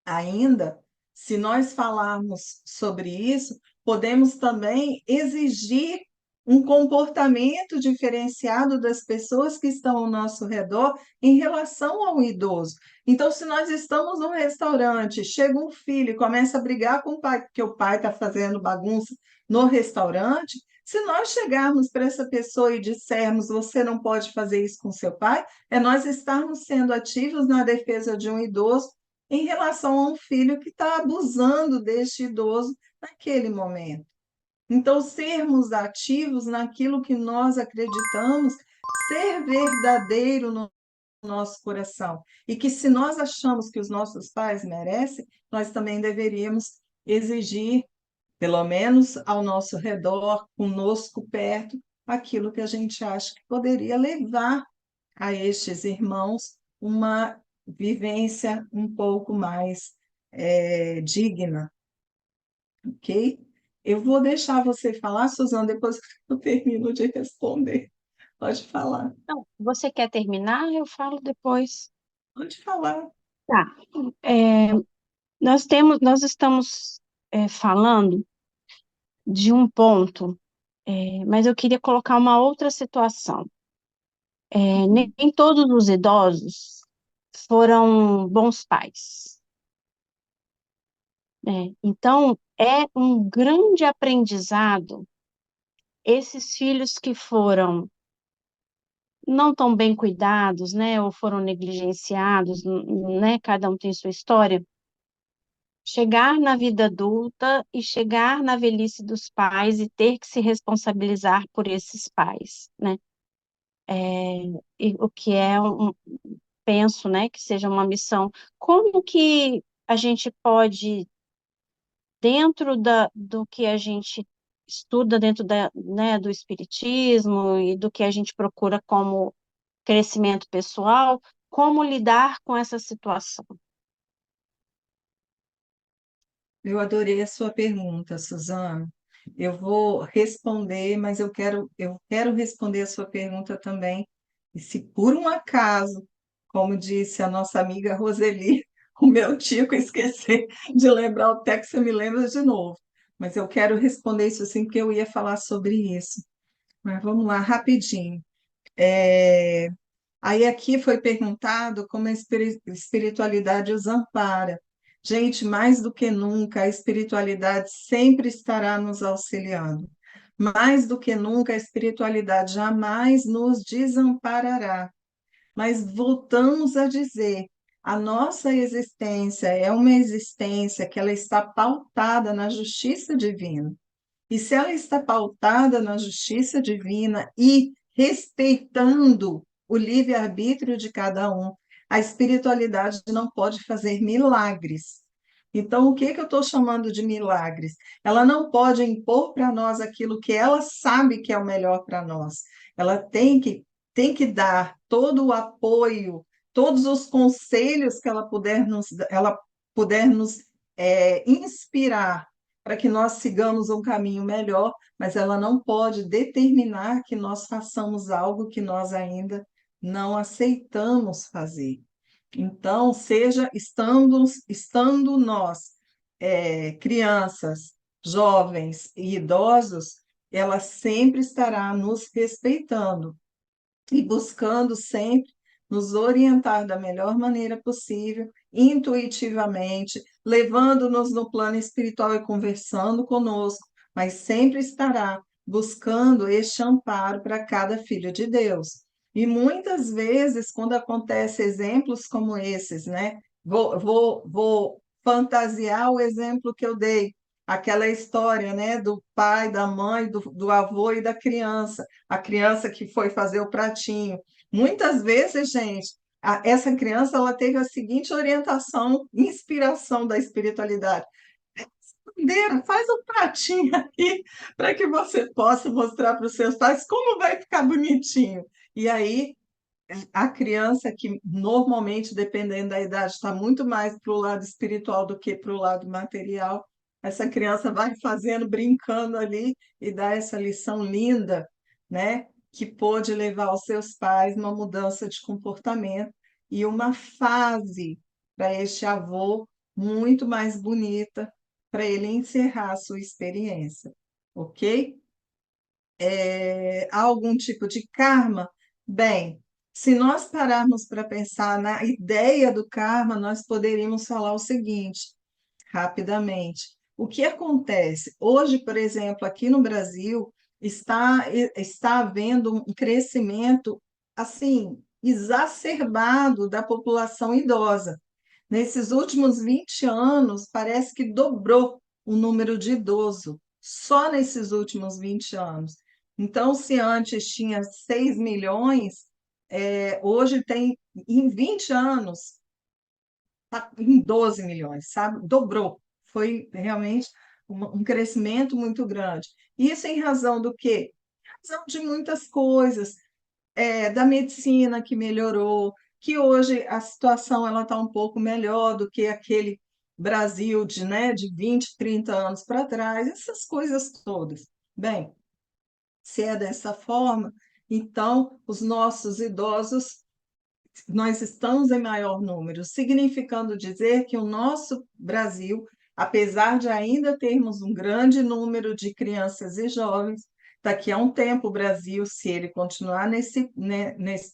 Ainda, se nós falarmos sobre isso, podemos também exigir um comportamento diferenciado das pessoas que estão ao nosso redor em relação ao idoso. Então, se nós estamos num restaurante, chega um filho e começa a brigar com o pai, porque o pai está fazendo bagunça no restaurante, se nós chegarmos para essa pessoa e dissermos, você não pode fazer isso com seu pai, é nós estarmos sendo ativos na defesa de um idoso em relação a um filho que está abusando deste idoso naquele momento. Então, sermos ativos naquilo que nós acreditamos ser verdadeiro no nosso coração. E que se nós achamos que os nossos pais merecem, nós também deveríamos exigir, pelo menos ao nosso redor, conosco perto, aquilo que a gente acha que poderia levar a estes irmãos uma vivência um pouco mais digna, ok? Eu vou deixar você falar, Suzana, depois que eu termino de responder. Pode falar, Não, você quer terminar? Eu falo depois. pode falar. Tá. É, nós estamos falando de um ponto, mas eu queria colocar uma outra situação. Nem todos os idosos foram bons pais, né? Então, é um grande aprendizado esses filhos que foram não tão bem cuidados, né, ou foram negligenciados, né, cada um tem sua história, chegar na vida adulta e chegar na velhice dos pais e ter que se responsabilizar por esses pais, né? E o que penso, né, que seja uma missão. Como que a gente pode, dentro do que a gente estuda dentro né, do espiritismo e do que a gente procura como crescimento pessoal, como lidar com essa situação? Eu adorei a sua pergunta, Suzana. Eu vou responder, mas eu quero responder a sua pergunta também. E se por um acaso, como disse a nossa amiga Roseli, o meu tico esquecer de lembrar o texto, você me lembra de novo. mas eu quero responder isso assim, porque eu ia falar sobre isso. Mas vamos lá, rapidinho. É, Aí aqui foi perguntado como a espiritualidade os ampara. Gente, mais do que nunca, a espiritualidade sempre estará nos auxiliando. Mais do que nunca, a espiritualidade jamais nos desamparará. Mas voltamos a dizer, a nossa existência é uma existência que ela está pautada na justiça divina. E se ela está pautada na justiça divina e respeitando o livre-arbítrio de cada um, a espiritualidade não pode fazer milagres. Então, o que que eu estou chamando de milagres? Ela não pode impor para nós aquilo que ela sabe que é o melhor para nós. Ela tem que dar todo o apoio, todos os conselhos que ela puder nos inspirar para que nós sigamos um caminho melhor, mas ela não pode determinar que nós façamos algo que nós ainda não aceitamos fazer. Então, seja estando nós, crianças, jovens e idosos, ela sempre estará nos respeitando e buscando sempre nos orientar da melhor maneira possível, intuitivamente, levando-nos no plano espiritual e conversando conosco, mas sempre estará buscando este amparo para cada filho de Deus. E muitas vezes, quando acontece exemplos como esses, né? Vou fantasiar o exemplo que eu dei, aquela história, né, do pai, da mãe, do avô e da criança, a criança que foi fazer o pratinho. Muitas vezes, gente, essa criança ela teve a seguinte orientação, inspiração da espiritualidade. Bandeira, faz um pratinho aí para que você possa mostrar para os seus pais como vai ficar bonitinho. E aí, a criança que normalmente, dependendo da idade, está muito mais para o lado espiritual do que para o lado material, essa criança vai fazendo, brincando ali e dá essa lição linda, né? Que pôde levar aos seus pais uma mudança de comportamento e uma fase para este avô muito mais bonita para ele encerrar a sua experiência, ok? Há algum tipo de karma? Bem, se nós pararmos para pensar na ideia do karma, nós poderíamos falar o seguinte, rapidamente. O que acontece? Hoje, por exemplo, aqui no Brasil, está havendo um crescimento, assim, exacerbado da população idosa. Nesses últimos 20 anos, parece que dobrou o número de idoso, só nesses últimos 20 anos. Então, se antes tinha 6 milhões, hoje tem, em 20 anos, tá em 12 milhões, sabe? Dobrou. Foi realmente um crescimento muito grande. Isso em razão do quê? Em razão de muitas coisas, da medicina que melhorou, que hoje a situação ela está um pouco melhor do que aquele Brasil de, né, de 20, 30 anos para trás, essas coisas todas. Bem, se é dessa forma, então os nossos idosos, nós estamos em maior número, significando dizer que o nosso Brasil, apesar de ainda termos um grande número de crianças e jovens, daqui a um tempo o Brasil, se ele continuar nesse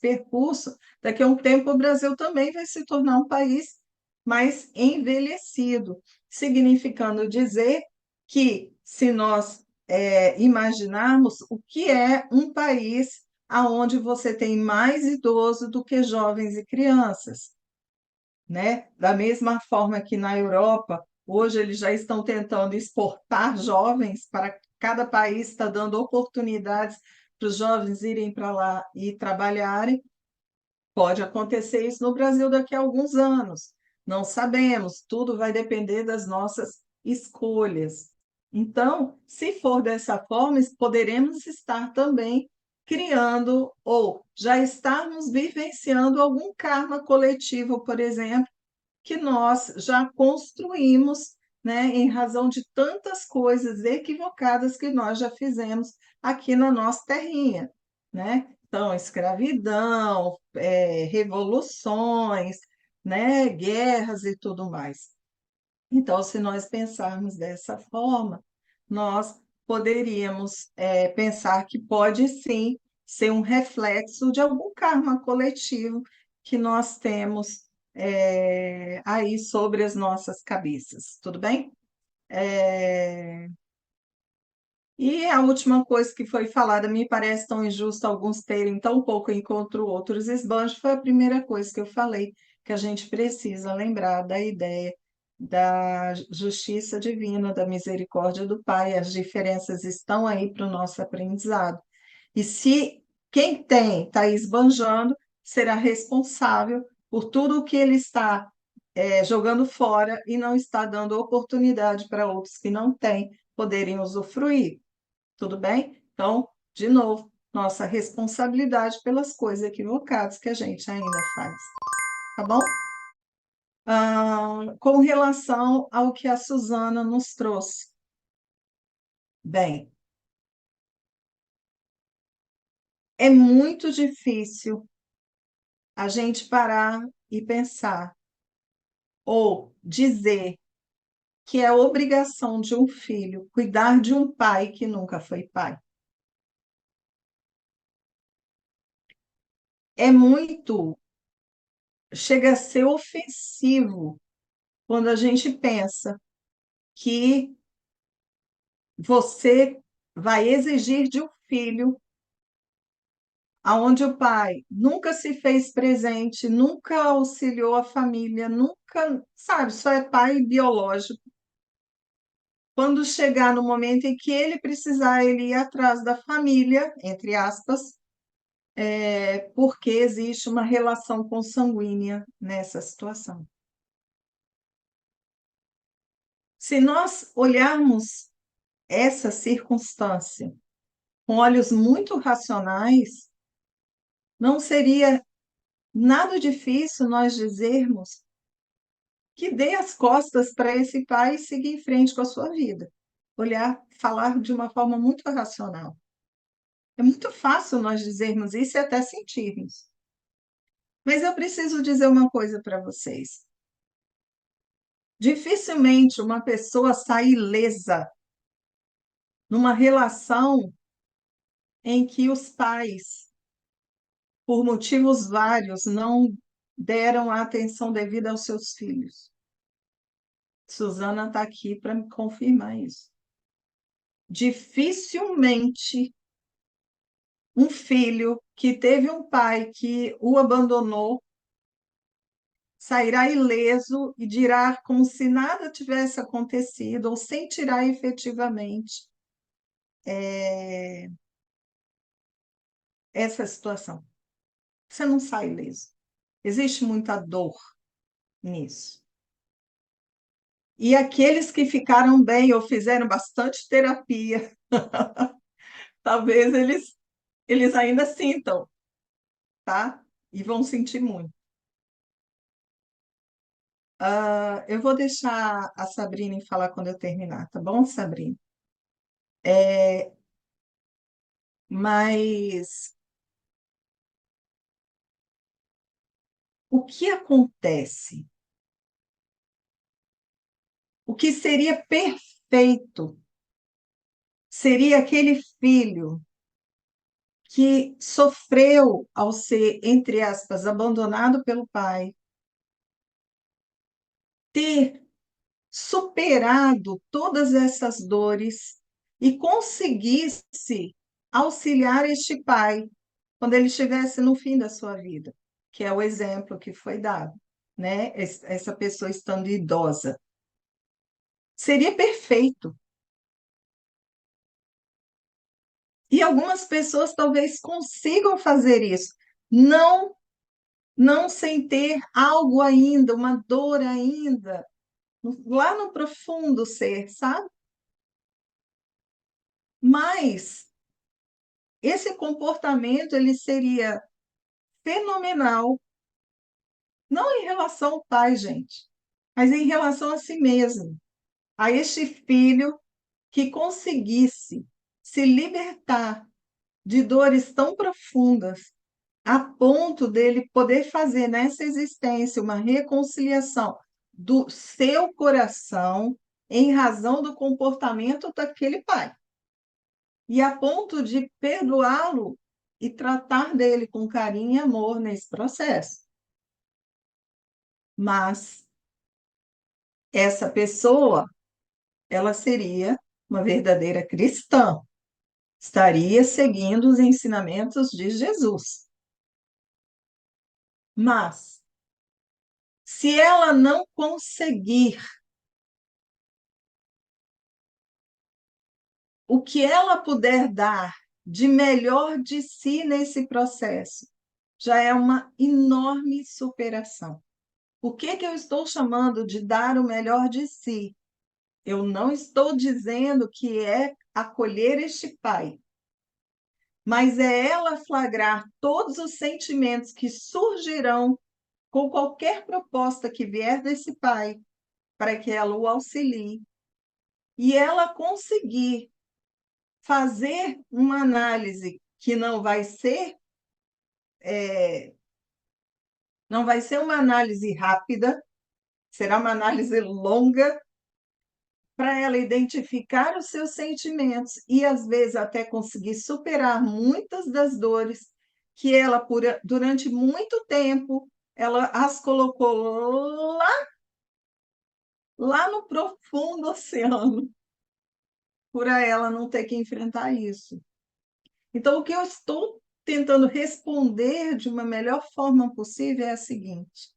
percurso, daqui a um tempo o Brasil também vai se tornar um país mais envelhecido, significando dizer que se nós imaginarmos o que é um país aonde você tem mais idoso do que jovens e crianças, né? Da mesma forma que na Europa, hoje eles já estão tentando exportar jovens para cada país, está dando oportunidades para os jovens irem para lá e trabalharem. Pode acontecer isso no Brasil daqui a alguns anos. Não sabemos, tudo vai depender das nossas escolhas. Então, se for dessa forma, poderemos estar também criando ou já estarmos vivenciando algum karma coletivo, por exemplo, que nós já construímos, né, em razão de tantas coisas equivocadas que nós já fizemos aqui na nossa terrinha, né? Então, escravidão, revoluções, né, guerras e tudo mais. Então, se nós pensarmos dessa forma, nós poderíamos pensar que pode sim ser um reflexo de algum karma coletivo que nós temos aí sobre as nossas cabeças, tudo bem? É, E a última coisa que foi falada, me parece tão injusto alguns terem tão pouco enquanto outros esbanjos, foi a primeira coisa que eu falei, que a gente precisa lembrar da ideia da justiça divina, da misericórdia do Pai. As diferenças estão aí para o nosso aprendizado. E se quem tem está esbanjando, será responsável por tudo o que ele está jogando fora e não está dando oportunidade para outros que não têm poderem usufruir. Tudo bem? Então, de novo, nossa responsabilidade pelas coisas equivocadas que a gente ainda faz. Tá bom? Com relação ao que a Suzana nos trouxe. Bem, é muito difícil a gente parar e pensar, ou dizer que é obrigação de um filho cuidar de um pai que nunca foi pai. É muito, chega a ser ofensivo quando a gente pensa que você vai exigir de um filho aonde o pai nunca se fez presente, nunca auxiliou a família, nunca, sabe, só é pai biológico. Quando chegar no momento em que ele precisar, ele ir atrás da família, entre aspas, porque existe uma relação consanguínea nessa situação. Se nós olharmos essa circunstância com olhos muito racionais, não seria nada difícil nós dizermos que dê as costas para esse pai e seguir em frente com a sua vida. Olhar, falar de uma forma muito racional. É muito fácil nós dizermos isso e até sentirmos. Mas eu preciso dizer uma coisa para vocês. Dificilmente uma pessoa sai ilesa numa relação em que os pais, por motivos vários, não deram a atenção devida aos seus filhos. Suzana está aqui para me confirmar isso. Dificilmente um filho que teve um pai que o abandonou sairá ileso e dirá como se nada tivesse acontecido ou sentirá efetivamente essa situação. Você não sai ileso. Existe muita dor nisso. E aqueles que ficaram bem ou fizeram bastante terapia, talvez eles ainda sintam, tá? E vão sentir muito. Eu vou deixar a Sabrina falar quando eu terminar, tá bom, Sabrina? Mas o que acontece? O que seria perfeito seria aquele filho que sofreu ao ser, entre aspas, abandonado pelo pai, ter superado todas essas dores e conseguisse auxiliar este pai quando ele estivesse no fim da sua vida, que é o exemplo que foi dado, né? Essa pessoa estando idosa. Seria perfeito. E algumas pessoas talvez consigam fazer isso, não sem ter algo ainda, uma dor ainda, lá no profundo ser, sabe? Mas esse comportamento ele seria fenomenal, não em relação ao pai, gente, mas em relação a si mesmo, a este filho que conseguisse se libertar de dores tão profundas a ponto dele poder fazer nessa existência uma reconciliação do seu coração em razão do comportamento daquele pai. E a ponto de perdoá-lo e tratar dele com carinho e amor nesse processo. Mas essa pessoa, ela seria uma verdadeira cristã, estaria seguindo os ensinamentos de Jesus. Mas, se ela não conseguir o que ela puder dar de melhor de si nesse processo, já é uma enorme superação. O que eu estou chamando de dar o melhor de si? Eu não estou dizendo que é acolher este pai, mas é ela flagrar todos os sentimentos que surgirão com qualquer proposta que vier desse pai, para que ela o auxilie, e ela conseguir fazer uma análise que não vai ser uma análise rápida, será uma análise longa, para ela identificar os seus sentimentos e, às vezes, até conseguir superar muitas das dores que ela, durante muito tempo, ela as colocou lá no profundo oceano, por ela não ter que enfrentar isso. Então, o que eu estou tentando responder de uma melhor forma possível é a seguinte: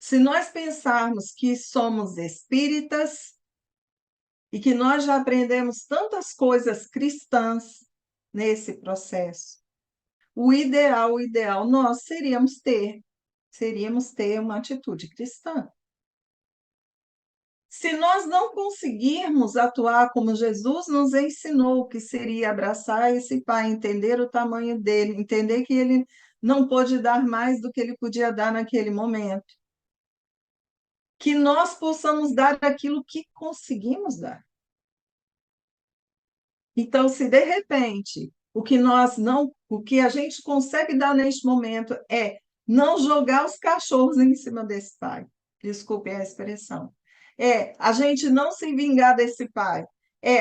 se nós pensarmos que somos espíritas e que nós já aprendemos tantas coisas cristãs nesse processo, o ideal nós seríamos ter uma atitude cristã. Se nós não conseguirmos atuar como Jesus nos ensinou, que seria abraçar esse pai, entender o tamanho dele, entender que ele não pôde dar mais do que ele podia dar naquele momento, que nós possamos dar aquilo que conseguimos dar. Então, se de repente o que a gente consegue dar neste momento é não jogar os cachorros em cima desse pai, desculpe a expressão, a gente não se vingar desse pai,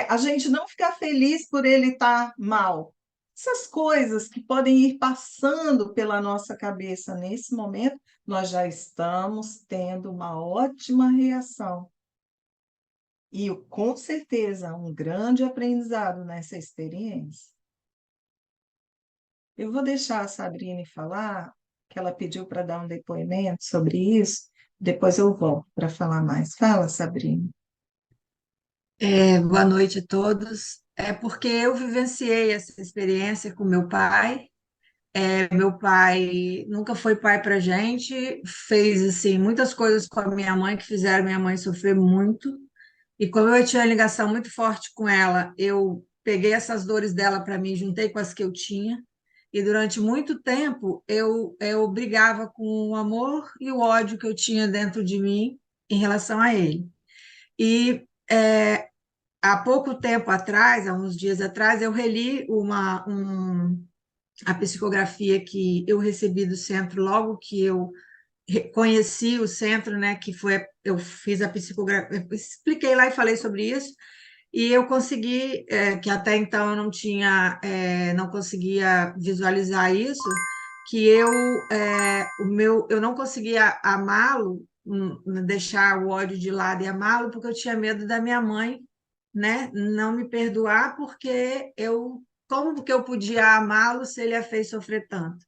a gente não ficar feliz por ele estar mal. Essas coisas que podem ir passando pela nossa cabeça nesse momento, nós já estamos tendo uma ótima reação. E, com certeza, um grande aprendizado nessa experiência. Eu vou deixar a Sabrine falar, que ela pediu para dar um depoimento sobre isso, depois eu volto para falar mais. Fala, Sabrine. Boa noite a todos. É porque eu vivenciei essa experiência com meu pai. Meu pai nunca foi pai para gente, fez assim muitas coisas com a minha mãe que fizeram minha mãe sofrer muito. E como eu tinha uma ligação muito forte com ela, eu peguei essas dores dela para mim, juntei com as que eu tinha. E durante muito tempo eu brigava com o amor e o ódio que eu tinha dentro de mim em relação a ele. E há pouco tempo atrás, há uns dias atrás, eu reli a psicografia que eu recebi do centro logo que eu conheci o centro, né, que foi, eu fiz a psicografia, expliquei lá e falei sobre isso, e eu consegui, que até então eu não tinha, não conseguia visualizar isso, que eu não conseguia amá-lo, deixar o ódio de lado e amá-lo, porque eu tinha medo da minha mãe, né, não me perdoar, porque como que eu podia amá-lo se ele a fez sofrer tanto,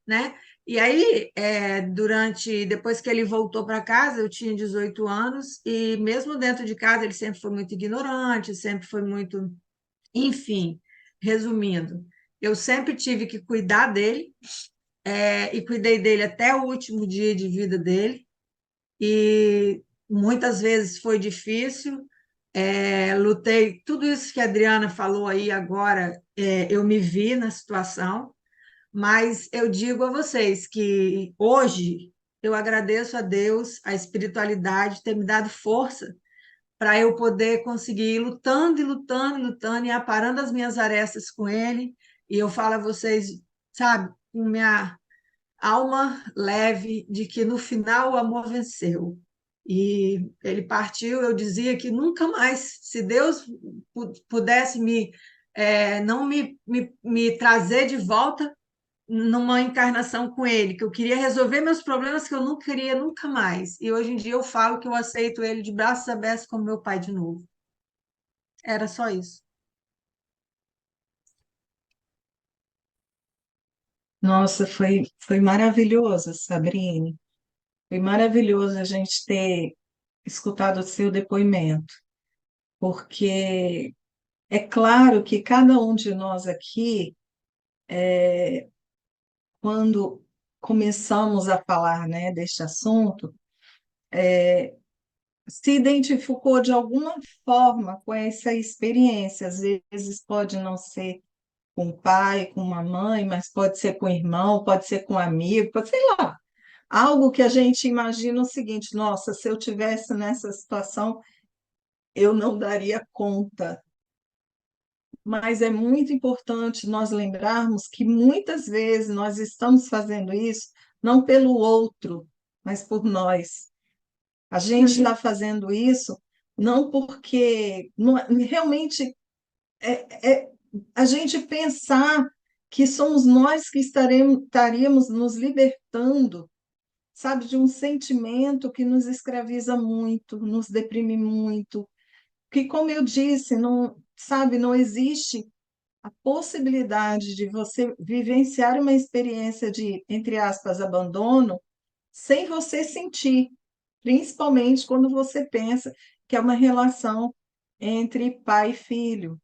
né? E aí, depois que ele voltou para casa, eu tinha 18 anos, e mesmo dentro de casa ele sempre foi muito ignorante, sempre foi muito... Enfim, resumindo, eu sempre tive que cuidar dele, e cuidei dele até o último dia de vida dele, e muitas vezes foi difícil, lutei, tudo isso que a Adriana falou aí agora, eu me vi na situação, mas eu digo a vocês que hoje eu agradeço a Deus, a espiritualidade, ter me dado força para eu poder conseguir ir lutando e lutando e lutando e aparando as minhas arestas com Ele. E eu falo a vocês, sabe, com minha alma leve de que no final o amor venceu. e ele partiu. Eu dizia que nunca mais, se Deus pudesse não me trazer de volta numa encarnação com ele, que eu queria resolver meus problemas que eu não queria nunca mais. E hoje em dia eu falo que eu aceito ele de braços abertos como meu pai de novo. Era só isso. Nossa, foi maravilhoso, Sabrine. Foi maravilhoso a gente ter escutado o seu depoimento, porque é claro que cada um de nós aqui, quando começamos a falar, né, deste assunto, se identificou de alguma forma com essa experiência. Às vezes pode não ser com o pai, com uma mãe, mas pode ser com o irmão, pode ser com um amigo, pode, sei lá. Algo que a gente imagina o seguinte: nossa, se eu tivesse nessa situação, eu não daria conta. Mas é muito importante nós lembrarmos que muitas vezes nós estamos fazendo isso não pelo outro, mas por nós. A gente está fazendo isso não porque realmente é a gente pensar que somos nós que estaríamos nos libertando, sabe, de um sentimento que nos escraviza muito, nos deprime muito, que, como eu disse, não, sabe, não existe a possibilidade de você vivenciar uma experiência de, entre aspas, abandono, sem você sentir, principalmente quando você pensa que é uma relação entre pai e filho.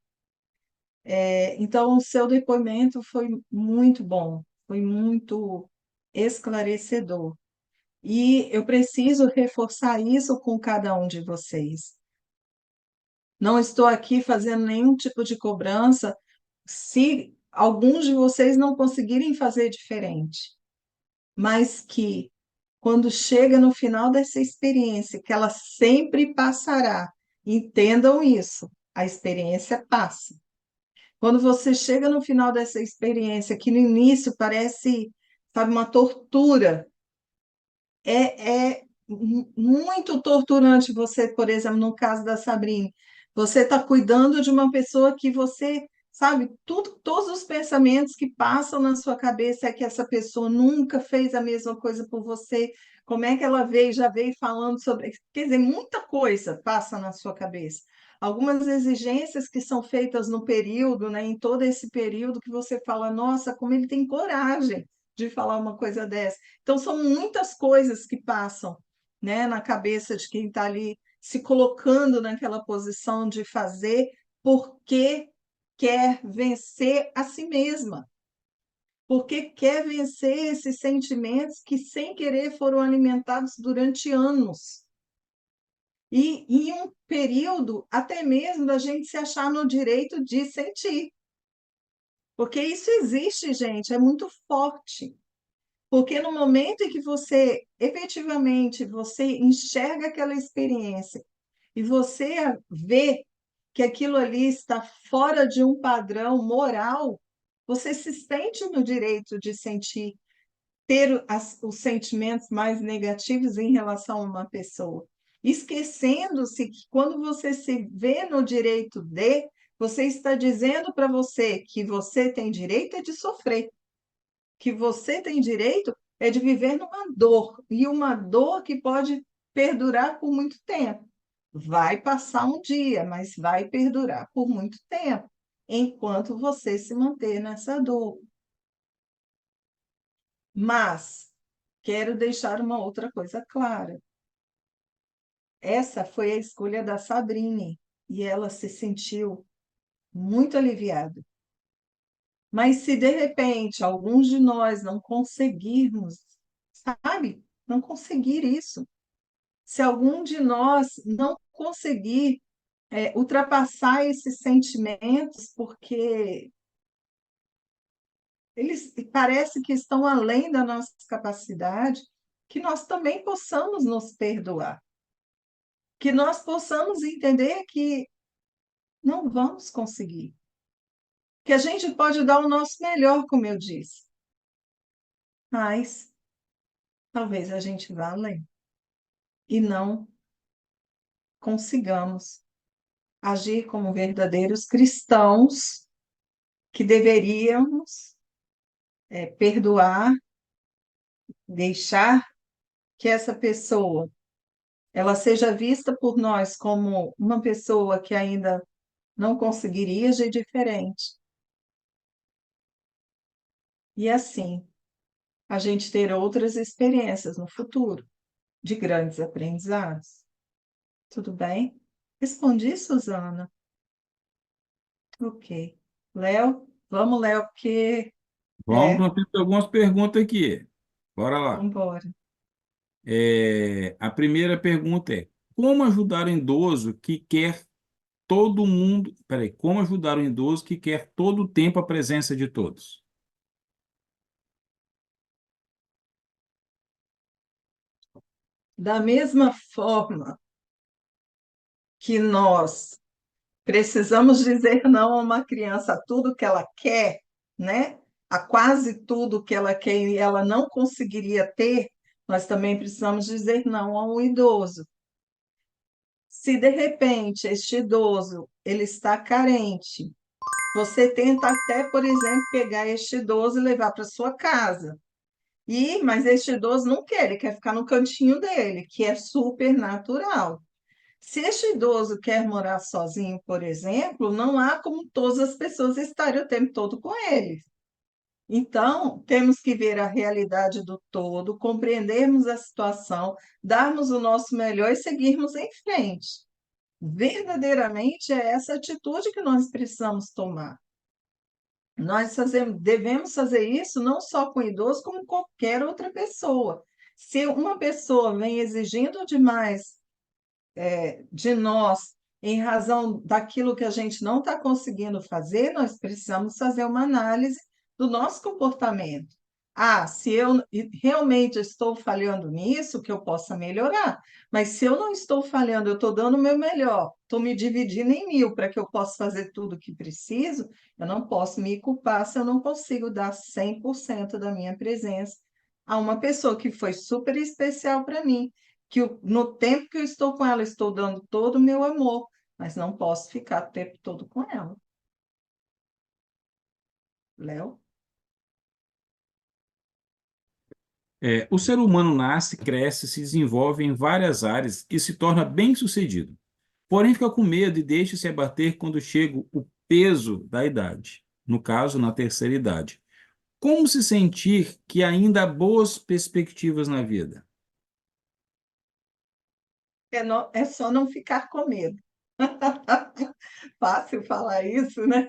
Então, o seu depoimento foi muito bom, foi muito esclarecedor. E eu preciso reforçar isso com cada um de vocês. Não estou aqui fazendo nenhum tipo de cobrança se alguns de vocês não conseguirem fazer diferente, mas que quando chega no final dessa experiência, que ela sempre passará, entendam isso, a experiência passa. Quando você chega no final dessa experiência, que no início parece, sabe, uma tortura, muito torturante você, por exemplo, no caso da Sabrine, você está cuidando de uma pessoa que você, sabe, todos os pensamentos que passam na sua cabeça é que essa pessoa nunca fez a mesma coisa por você, como é que ela veio, já veio falando sobre, quer dizer, muita coisa passa na sua cabeça. Algumas exigências que são feitas no período, né, em todo esse período que você fala, nossa, como ele tem coragem de falar uma coisa dessa. Então, são muitas coisas que passam, né, na cabeça de quem está ali se colocando naquela posição de fazer porque quer vencer a si mesma, porque quer vencer esses sentimentos que, sem querer, foram alimentados durante anos. E em um período, até mesmo, da gente se achar no direito de sentir. Porque isso existe, gente, é muito forte. Porque no momento em que você efetivamente você enxerga aquela experiência e você vê que aquilo ali está fora de um padrão moral, você se sente no direito de sentir, ter os sentimentos mais negativos em relação a uma pessoa, esquecendo-se que quando você se vê no direito de, você está dizendo para você que você tem direito de sofrer, que você tem direito é de viver numa dor, e uma dor que pode perdurar por muito tempo. Vai passar um dia, mas vai perdurar por muito tempo, enquanto você se manter nessa dor. Mas quero deixar uma outra coisa clara. Essa foi a escolha da Sabrine, e ela se sentiu muito aliviada. Mas se de repente alguns de nós não conseguirmos, sabe, não conseguir isso, se algum de nós não conseguir ultrapassar esses sentimentos, porque eles parece que estão além da nossa capacidade, que nós também possamos nos perdoar, que nós possamos entender que não vamos conseguir, que a gente pode dar o nosso melhor, como eu disse, mas talvez a gente vá além. e não consigamos agir como verdadeiros cristãos que deveríamos perdoar, deixar que essa pessoa ela seja vista por nós como uma pessoa que ainda não conseguiria agir diferente. E assim, a gente ter outras experiências no futuro, de grandes aprendizados. Tudo bem? Respondi, Suzana? Ok. Léo, vamos, Léo, porque Vamos, nós temos algumas perguntas aqui. Bora lá. vamos embora. A primeira pergunta é: como ajudar um idoso que quer todo mundo. Peraí, como ajudar um idoso que quer todo o tempo a presença de todos? Da mesma forma que nós precisamos dizer não a uma criança a tudo que ela quer, né? A quase tudo que ela quer e ela não conseguiria ter, nós também precisamos dizer não a um idoso. Se de repente este idoso ele está carente, você tenta até, por exemplo, pegar este idoso e levar para sua casa. Mas este idoso não quer, ele quer ficar no cantinho dele, que é super natural. Se este idoso quer morar sozinho, por exemplo, não há como todas as pessoas estarem o tempo todo com ele. Então, temos que ver a realidade do todo, compreendermos a situação, darmos o nosso melhor e seguirmos em frente. Verdadeiramente é essa atitude que nós precisamos tomar. Devemos fazer isso não só com idoso, como qualquer outra pessoa. Se uma pessoa vem exigindo demais de nós, em razão daquilo que a gente não está conseguindo fazer, nós precisamos fazer uma análise do nosso comportamento. Se eu realmente estou falhando nisso, que eu possa melhorar. Mas se eu não estou falhando, eu estou dando o meu melhor, estou me dividindo em mil para que eu possa fazer tudo o que preciso, eu não posso me culpar se eu não consigo dar 100% da minha presença a uma pessoa que foi super especial para mim, no tempo que eu estou com ela, eu estou dando todo o meu amor, mas não posso ficar o tempo todo com ela. Léo? O ser humano nasce, cresce, se desenvolve em várias áreas e se torna bem-sucedido. Porém, fica com medo e deixa-se abater quando chega o peso da idade, no caso, na terceira idade. Como se sentir que ainda há boas perspectivas na vida? É só não ficar com medo. Fácil falar isso, né?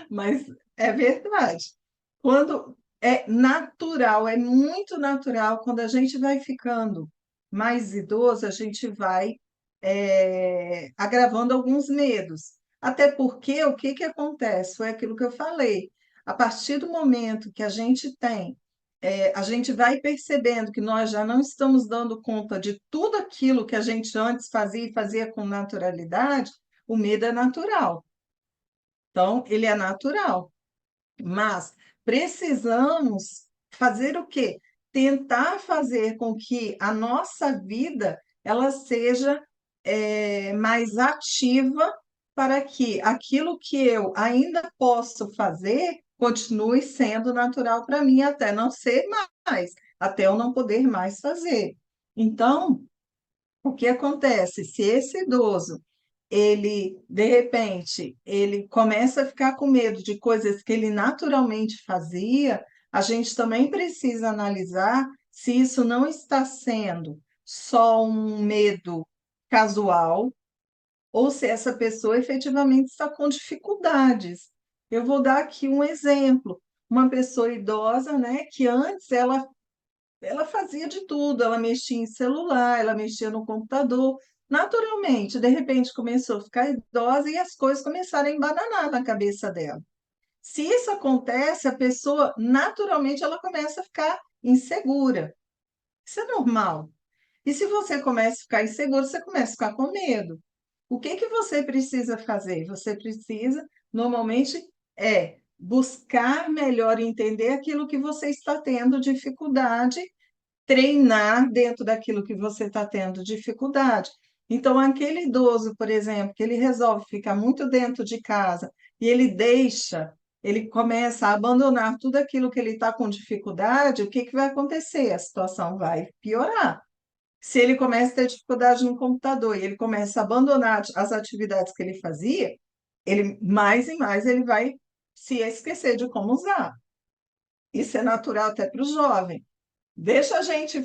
Mas é verdade. Quando é natural, é muito natural, quando a gente vai ficando mais idoso, a gente vai agravando alguns medos. Até porque o que que acontece? Foi aquilo que eu falei. A partir do momento que a gente a gente vai percebendo que nós já não estamos dando conta de tudo aquilo que a gente antes fazia e fazia com naturalidade, o medo é natural. Então, ele é natural. Mas precisamos fazer o quê? Tentar fazer com que a nossa vida ela seja mais ativa para que aquilo que eu ainda posso fazer continue sendo natural para mim até não ser mais, até eu não poder mais fazer. Então, o que acontece? Se esse idoso ele, de repente, ele começa a ficar com medo de coisas que ele naturalmente fazia, a gente também precisa analisar se isso não está sendo só um medo casual ou se essa pessoa efetivamente está com dificuldades. Eu vou dar aqui um exemplo. Uma pessoa idosa, né, que antes ela fazia de tudo, ela mexia em celular, ela mexia no computador. Naturalmente, de repente começou a ficar idosa e as coisas começaram a embananar na cabeça dela. Se isso acontece, a pessoa naturalmente ela começa a ficar insegura. Isso é normal. E se você começa a ficar inseguro, você começa a ficar com medo. O que que você precisa fazer? Você precisa, normalmente, buscar melhor entender aquilo que você está tendo dificuldade treinar dentro daquilo que você está tendo dificuldade. Então, aquele idoso, por exemplo, que ele resolve ficar muito dentro de casa e ele começa a abandonar tudo aquilo que ele está com dificuldade, o que que vai acontecer? A situação vai piorar. Se ele começa a ter dificuldade no computador e ele começa a abandonar as atividades que ele fazia, ele mais e mais ele vai se esquecer de como usar. Isso é natural até para o jovem. Deixa a gente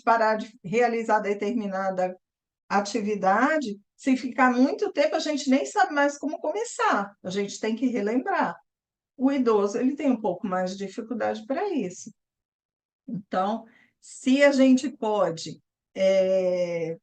parar de realizar determinada atividade, se ficar muito tempo, a gente nem sabe mais como começar. A gente tem que relembrar. O idoso, ele tem um pouco mais de dificuldade para isso. Então, se a gente pode, é,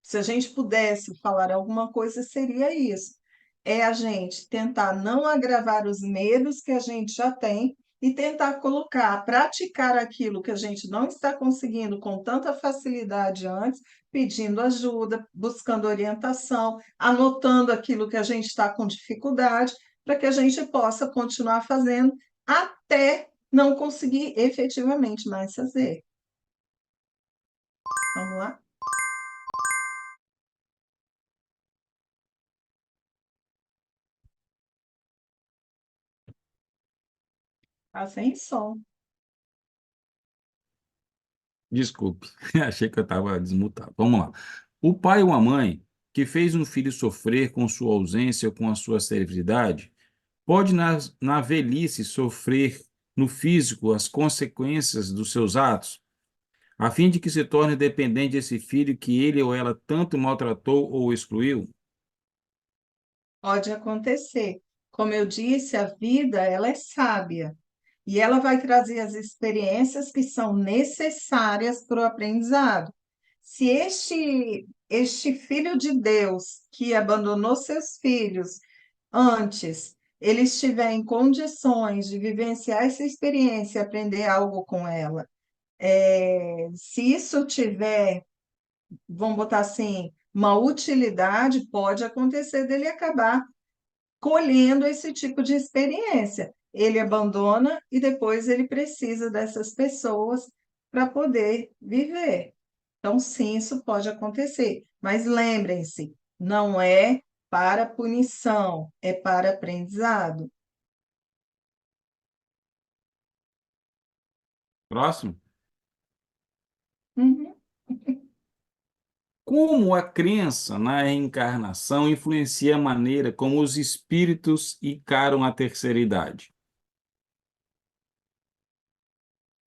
se a gente pudesse falar alguma coisa, seria isso. É a gente tentar não agravar os medos que a gente já tem e tentar colocar, praticar aquilo que a gente não está conseguindo com tanta facilidade antes, pedindo ajuda, buscando orientação, anotando aquilo que a gente está com dificuldade, para que a gente possa continuar fazendo até não conseguir efetivamente mais fazer. Vamos lá? Tá sem som. Desculpe, achei que eu estava desmutado. Vamos lá. O pai ou a mãe que fez um filho sofrer com sua ausência ou com a sua severidade, pode na velhice sofrer no físico as consequências dos seus atos, a fim de que se torne dependente desse filho que ele ou ela tanto maltratou ou excluiu? Pode acontecer. Como eu disse, a vida, ela é sábia e ela vai trazer as experiências que são necessárias para o aprendizado. Se este filho de Deus que abandonou seus filhos antes, ele estiver em condições de vivenciar essa experiência e aprender algo com ela, se isso tiver, vamos botar assim, uma utilidade, pode acontecer dele acabar colhendo esse tipo de experiência. Ele abandona e depois ele precisa dessas pessoas para poder viver. Então, sim, isso pode acontecer. Mas lembrem-se, não é para punição, é para aprendizado. Próximo. Uhum. Como a crença na reencarnação influencia a maneira como os espíritos encaram a terceira idade?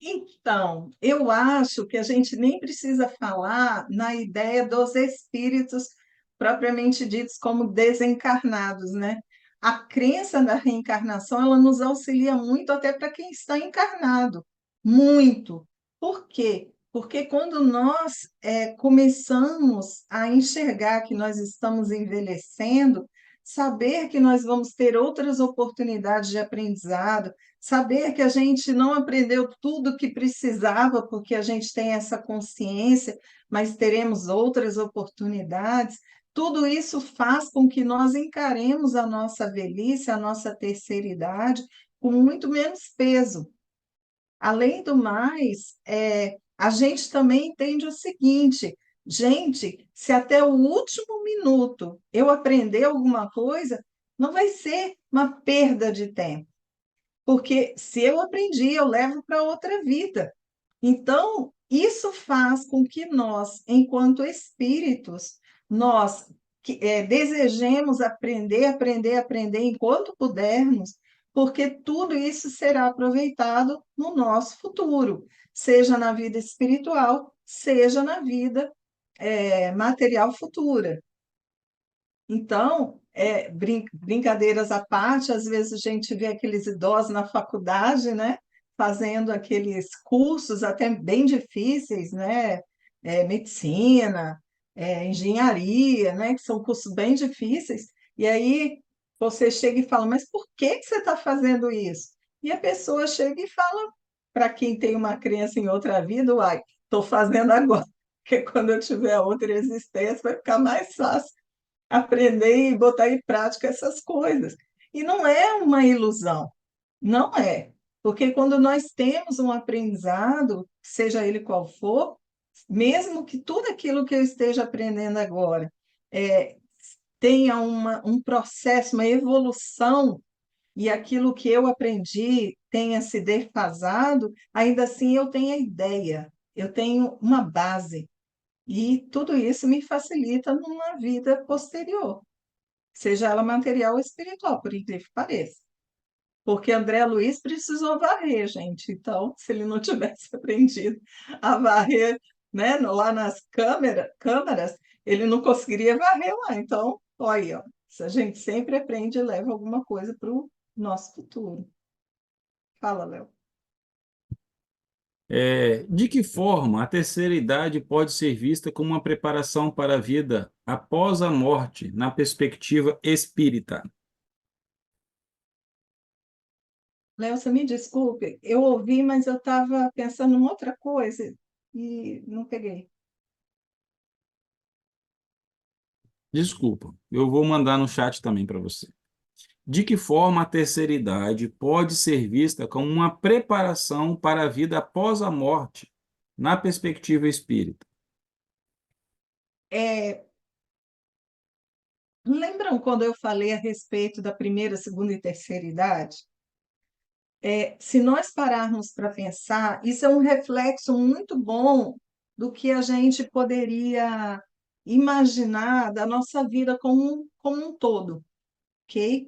Então, eu acho que a gente nem precisa falar na ideia dos espíritos propriamente ditos como desencarnados, né? A crença na reencarnação, ela nos auxilia muito até para quem está encarnado, muito. Por quê? Porque quando nós começamos a enxergar que nós estamos envelhecendo, saber que nós vamos ter outras oportunidades de aprendizado, saber que a gente não aprendeu tudo que precisava, porque a gente tem essa consciência, mas teremos outras oportunidades. Tudo isso faz com que nós encaremos a nossa velhice, a nossa terceira idade, com muito menos peso. Além do mais, a gente também entende o seguinte: gente, se até o último minuto eu aprender alguma coisa, não vai ser uma perda de tempo. Porque se eu aprendi, eu levo para outra vida. Então, isso faz com que nós, enquanto espíritos, nós desejemos aprender, aprender, aprender enquanto pudermos, porque tudo isso será aproveitado no nosso futuro, seja na vida espiritual, seja na vida, material futura. Então, brincadeiras à parte, às vezes a gente vê aqueles idosos na faculdade, né, fazendo aqueles cursos até bem difíceis, né, medicina, engenharia, né, que são cursos bem difíceis, e aí você chega e fala, mas por que que você está fazendo isso? E a pessoa chega e fala, para quem tem uma crença em outra vida, uai, estou fazendo agora, porque quando eu tiver outra existência vai ficar mais fácil aprender e botar em prática essas coisas. E não é uma ilusão, não é. Porque quando nós temos um aprendizado, seja ele qual for, mesmo que tudo aquilo que eu esteja aprendendo agora é, tenha um processo, uma evolução, e aquilo que eu aprendi tenha se defasado, ainda assim eu tenho a ideia, eu tenho uma base. E tudo isso me facilita numa vida posterior, seja ela material ou espiritual, por incrível que pareça. Porque André Luiz precisou varrer, gente. Então, se ele não tivesse aprendido a varrer, né, lá nas câmaras, ele não conseguiria varrer lá. Então, olha aí, ó, se a gente sempre aprende e leva alguma coisa para o nosso futuro. Fala, Léo. De que forma a terceira idade pode ser vista como uma preparação para a vida após a morte, na perspectiva espírita? Léo, você me desculpe, eu ouvi, mas eu estava pensando em outra coisa e não peguei. Desculpa, eu vou mandar no chat também para você. De que forma a terceira idade pode ser vista como uma preparação para a vida após a morte, na perspectiva espírita? É, lembram quando eu falei a respeito da primeira, segunda e terceira idade? Se nós pararmos para pensar, isso é um reflexo muito bom do que a gente poderia imaginar da nossa vida como um todo, ok?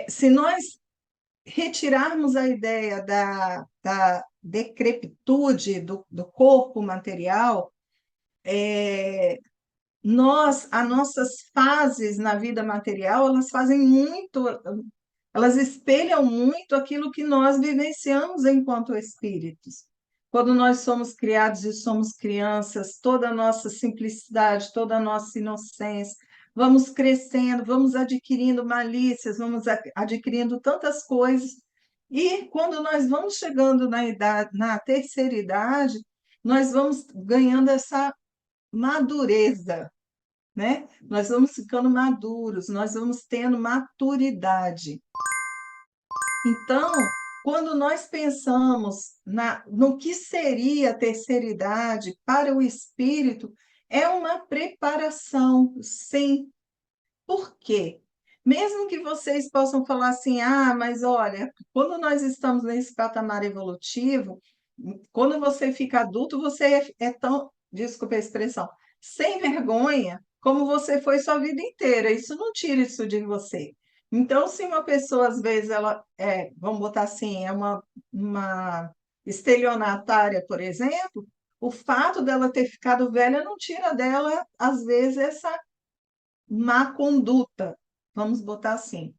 Se nós retirarmos a ideia da decrepitude do corpo material, as nossas fases na vida material, elas fazem muito, elas espelham muito aquilo que nós vivenciamos enquanto espíritos. Quando nós somos criados e somos crianças, toda a nossa simplicidade, toda a nossa inocência, vamos crescendo, vamos adquirindo malícias, vamos adquirindo tantas coisas. E quando nós vamos chegando na terceira idade, nós vamos ganhando essa madureza, né? Nós vamos ficando maduros, nós vamos tendo maturidade. Então, quando nós pensamos no que seria a terceira idade para o espírito, é uma preparação, sim. Por quê? Mesmo que vocês possam falar assim, mas olha, quando nós estamos nesse patamar evolutivo, quando você fica adulto, você é tão, desculpa a expressão, sem vergonha, como você foi sua vida inteira. Isso não tira isso de você. Então, se uma pessoa, às vezes, vamos botar assim, é uma estelionatária, por exemplo, o fato dela ter ficado velha não tira dela, às vezes, essa má conduta, vamos botar assim.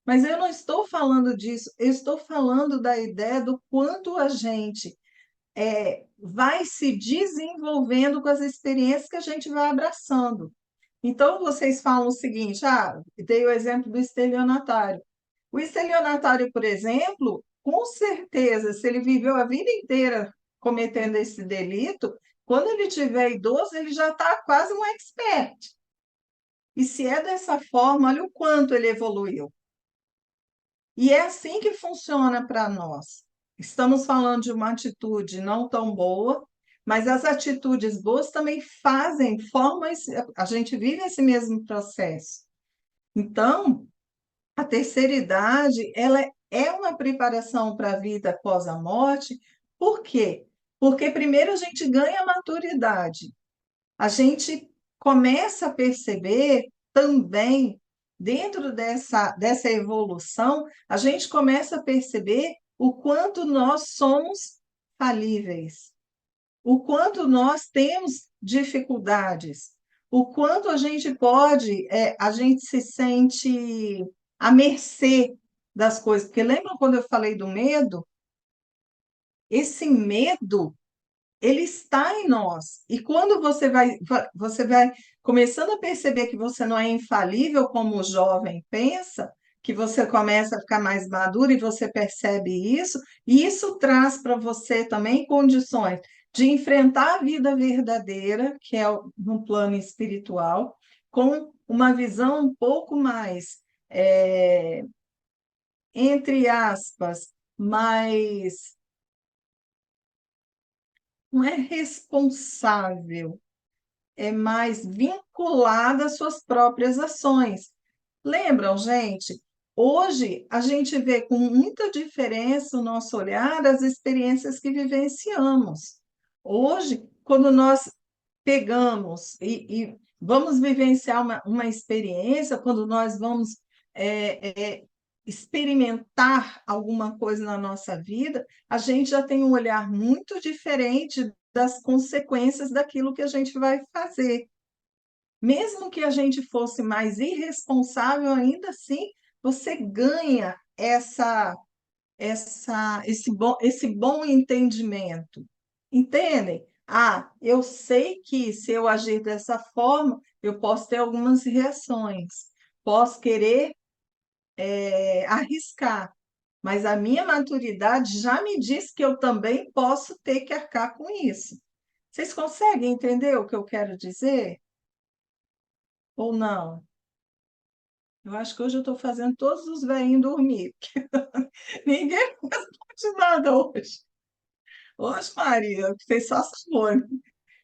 Mas eu não estou falando disso, eu estou falando da ideia do quanto a gente vai se desenvolvendo com as experiências que a gente vai abraçando. Então, vocês falam o seguinte, dei o exemplo do estelionatário. O estelionatário, por exemplo, com certeza, se ele viveu a vida inteira cometendo esse delito, quando ele tiver idoso, ele já está quase um expert. E se é dessa forma, olha o quanto ele evoluiu. E é assim que funciona para nós. Estamos falando de uma atitude não tão boa, mas as atitudes boas também formam, a gente vive esse mesmo processo. Então, a terceira idade, ela é uma preparação para a vida após a morte. Por quê? Porque primeiro a gente ganha maturidade. A gente começa a perceber também, dentro dessa evolução, a gente começa a perceber o quanto nós somos falíveis, o quanto nós temos dificuldades, o quanto a gente se sente à mercê das coisas. Porque lembram quando eu falei do medo? Esse medo ele está em nós. E quando você vai começando a perceber que você não é infalível como o jovem pensa, que você começa a ficar mais maduro e você percebe isso, e isso traz para você também condições de enfrentar a vida verdadeira, que é no plano espiritual, com uma visão um pouco mais, entre aspas, mais, não é responsável, é mais vinculada às suas próprias ações. Lembram, gente? Hoje a gente vê com muita diferença o nosso olhar as experiências que vivenciamos. Hoje, quando nós pegamos e vamos vivenciar uma experiência, quando nós vamos experimentar alguma coisa na nossa vida, a gente já tem um olhar muito diferente das consequências daquilo que a gente vai fazer. Mesmo que a gente fosse mais irresponsável, ainda assim, você ganha esse bom entendimento. Entendem? Ah, eu sei que se eu agir dessa forma, eu posso ter algumas reações, posso querer arriscar, mas a minha maturidade já me diz que eu também posso ter que arcar com isso. Vocês conseguem entender o que eu quero dizer? Ou não? Eu acho que hoje eu estou fazendo todos os velhinhos dormir. Ninguém responde nada hoje. Hoje, Maria, fez só sabor.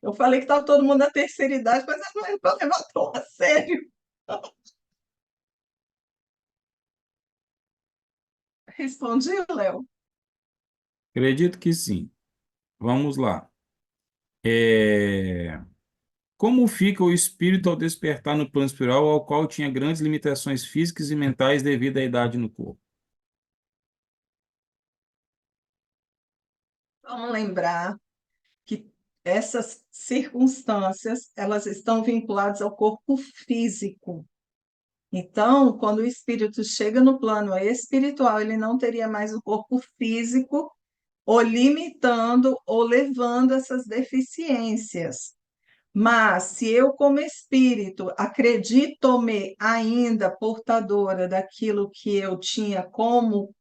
Eu falei que estava todo mundo na terceira idade, mas não é para levar tão a sério. Respondi, Léo? Acredito que sim. Vamos lá. É, Como fica o espírito ao despertar no plano espiritual, ao qual tinha grandes limitações físicas e mentais devido à idade no corpo? Vamos lembrar que essas circunstâncias, elas estão vinculadas ao corpo físico. Então, quando o espírito chega no plano espiritual, ele não teria mais o corpo físico, ou limitando, ou levando essas deficiências. Mas, se eu, como espírito, acredito-me ainda portadora daquilo que eu tinha como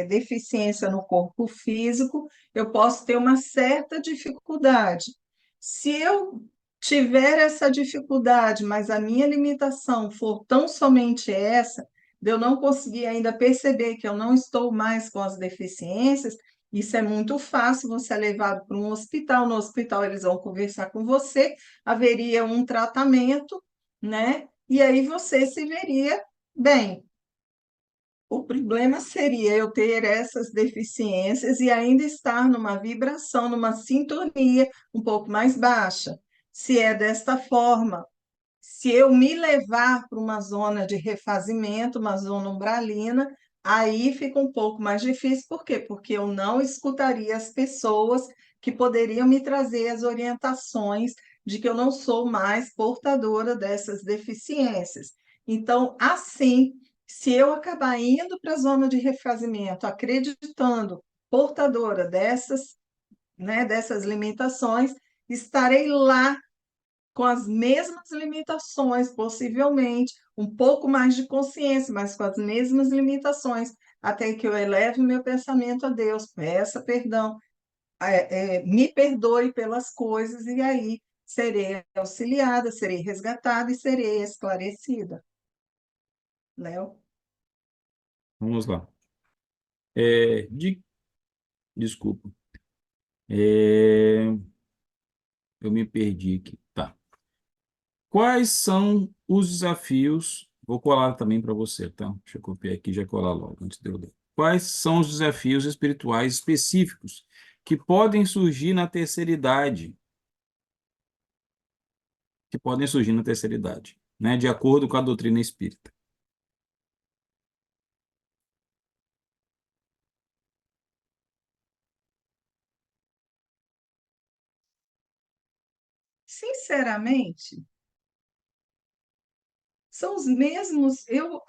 deficiência no corpo físico, eu posso ter uma certa dificuldade. Se eu tiver essa dificuldade, mas a minha limitação for tão somente essa, de eu não conseguir ainda perceber que eu não estou mais com as deficiências, isso é muito fácil, você é levado para um hospital, no hospital eles vão conversar com você, haveria um tratamento, né? E aí você se veria bem. O problema seria eu ter essas deficiências e ainda estar numa vibração, numa sintonia um pouco mais baixa. Se é desta forma, se eu me levar para uma zona de refazimento, uma zona umbralina, aí fica um pouco mais difícil. Por quê? Porque eu não escutaria as pessoas que poderiam me trazer as orientações de que eu não sou mais portadora dessas deficiências. Então, assim, se eu acabar indo para a zona de refazimento, acreditando portadora dessas, né, dessas limitações, estarei lá com as mesmas limitações, possivelmente, um pouco mais de consciência, mas com as mesmas limitações, até que eu eleve meu pensamento a Deus, peça perdão, me perdoe pelas coisas, e aí serei auxiliada, serei resgatada e serei esclarecida. Léo? Vamos lá. É, de, Desculpa. É, eu me perdi aqui. Tá. Quais são os desafios? Vou colar também para você, tá? Deixa eu copiar aqui e já colar logo, antes de eu ler. Quais são os desafios espirituais específicos que podem surgir na terceira idade? Que podem surgir na terceira idade, né? De acordo com a doutrina espírita. Sinceramente, são os mesmos. Eu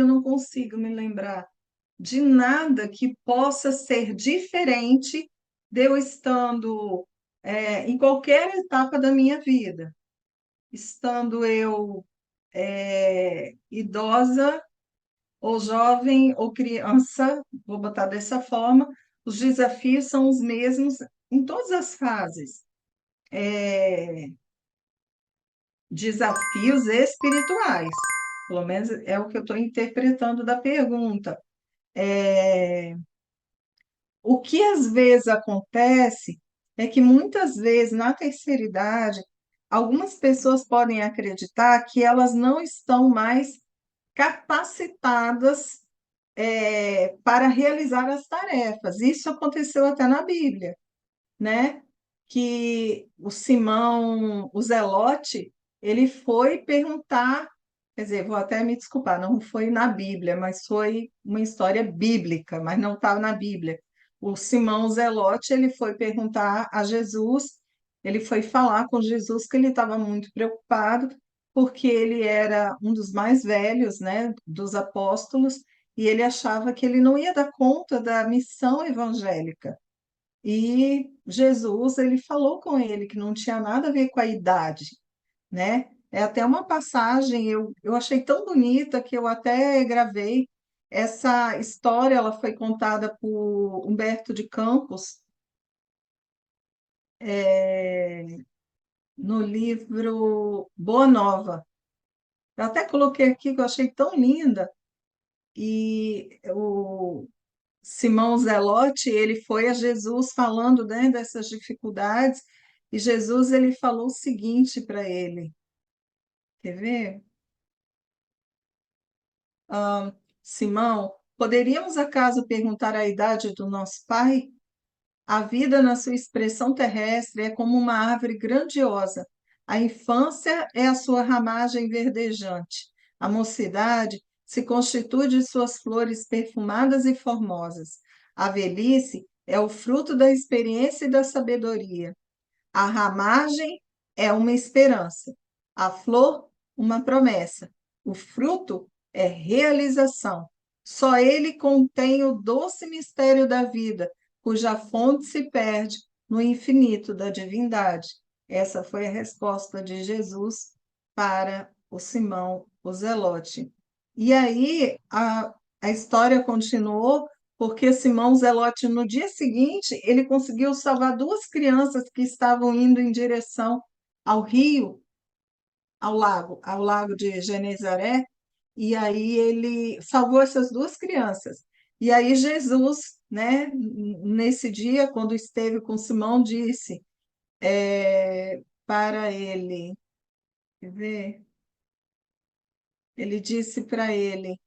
não consigo me lembrar de nada que possa ser diferente de eu estando em qualquer etapa da minha vida, estando eu idosa ou jovem ou criança, vou botar dessa forma, os desafios são os mesmos em todas as fases. É, desafios espirituais, pelo menos é o que eu estou interpretando da pergunta. É, o que às vezes acontece é que muitas vezes na terceira idade, algumas pessoas podem acreditar que elas não estão mais capacitadas, para realizar as tarefas. Isso aconteceu até na Bíblia, né? Que o Simão, o Zelote, ele foi perguntar, quer dizer, vou até me desculpar, não foi na Bíblia, mas foi uma história bíblica, mas não estava na Bíblia. O Simão Zelote, ele foi perguntar a Jesus, ele foi falar com Jesus que ele estava muito preocupado, porque ele era um dos mais velhos, né, dos apóstolos, e ele achava que ele não ia dar conta da missão evangélica. E Jesus, ele falou com ele que não tinha nada a ver com a idade, né? É até uma passagem, eu achei tão bonita que eu até gravei. Essa história, ela foi contada por Humberto de Campos, é, no livro Boa Nova. Eu até coloquei aqui que eu achei tão linda. E o Simão Zelote, ele foi a Jesus falando, né, dessas dificuldades, e Jesus ele falou o seguinte para ele, quer ver? Simão, poderíamos acaso perguntar a idade do nosso pai? A vida, na sua expressão terrestre, é como uma árvore grandiosa. A infância é a sua ramagem verdejante. A mocidade se constitui de suas flores perfumadas e formosas. A velhice é o fruto da experiência e da sabedoria. A ramagem é uma esperança, a flor, uma promessa, o fruto é realização. Só ele contém o doce mistério da vida, cuja fonte se perde no infinito da divindade. Essa foi a resposta de Jesus para o Simão, o Zelote. E aí a história continuou porque Simão Zelote, no dia seguinte, ele conseguiu salvar duas crianças que estavam indo em direção ao rio, ao lago de Genezaré, e aí ele salvou essas duas crianças. E aí Jesus, né, nesse dia, quando esteve com Simão, disse para ele, quer ver? Ele disse para ele,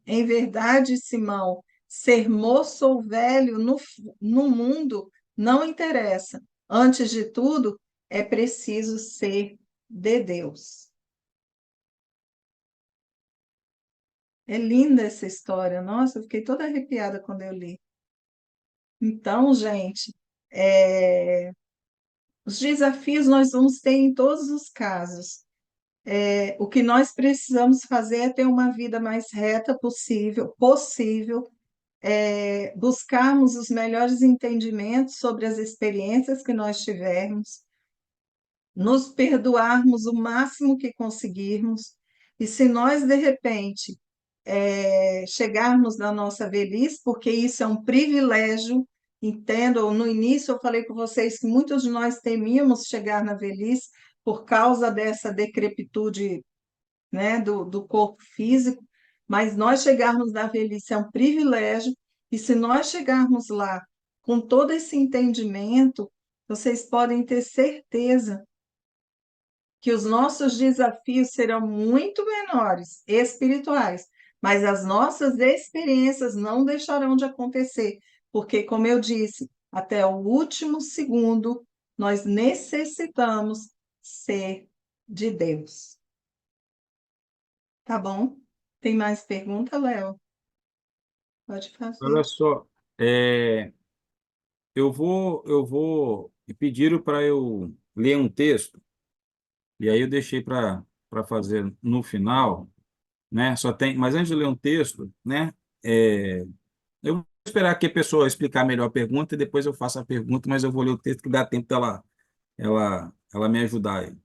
em verdade, Simão, ser moço ou velho no mundo não interessa. Antes de tudo, é preciso ser de Deus. É linda essa história. Nossa, eu fiquei toda arrepiada quando eu li. Então, gente, os desafios nós vamos ter em todos os casos. O que nós precisamos fazer é ter uma vida mais reta possível, buscarmos os melhores entendimentos sobre as experiências que nós tivermos, nos perdoarmos o máximo que conseguirmos, e se nós, de repente, chegarmos na nossa velhice, porque isso é um privilégio, entendo, no início eu falei com vocês que muitos de nós temíamos chegar na velhice por causa dessa decrepitude, né, do corpo físico, mas nós chegarmos na velhice é um privilégio, e se nós chegarmos lá com todo esse entendimento, vocês podem ter certeza que os nossos desafios serão muito menores, espirituais, mas as nossas experiências não deixarão de acontecer, porque, como eu disse, até o último segundo, nós necessitamos ser de Deus. Tá bom? Tem mais pergunta, Léo? Pode Olha fazer. só, é, eu vou, pediram para eu ler um texto, e aí eu deixei para fazer no final, né? Só tem, mas antes de ler um texto, né? é, eu vou esperar que a pessoa explicar melhor a pergunta e depois eu faço a pergunta, mas eu vou ler o texto que dá tempo dela, ela me ajudar aí.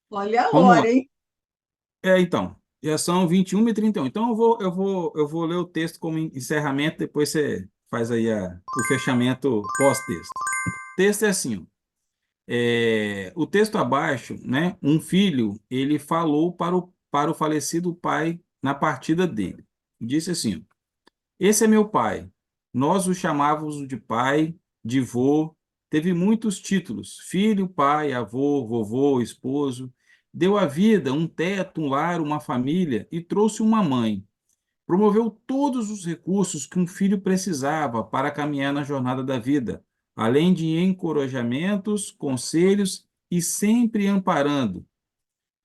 Olha a Vamos lá. hora, hein? Então, já são 21h31. Então eu vou ler o texto como encerramento, depois você faz aí o fechamento pós-texto. O texto é assim, ó. O texto abaixo, né? Um filho, ele falou para o falecido pai na partida dele. Disse assim, ó, Esse é meu pai. Nós o chamávamos de pai, de vô. Teve muitos títulos: filho, pai, avô, vovô, esposo. Deu à vida um teto, um lar, uma família e trouxe uma mãe. Promoveu todos os recursos que um filho precisava para caminhar na jornada da vida, além de encorajamentos, conselhos e sempre amparando.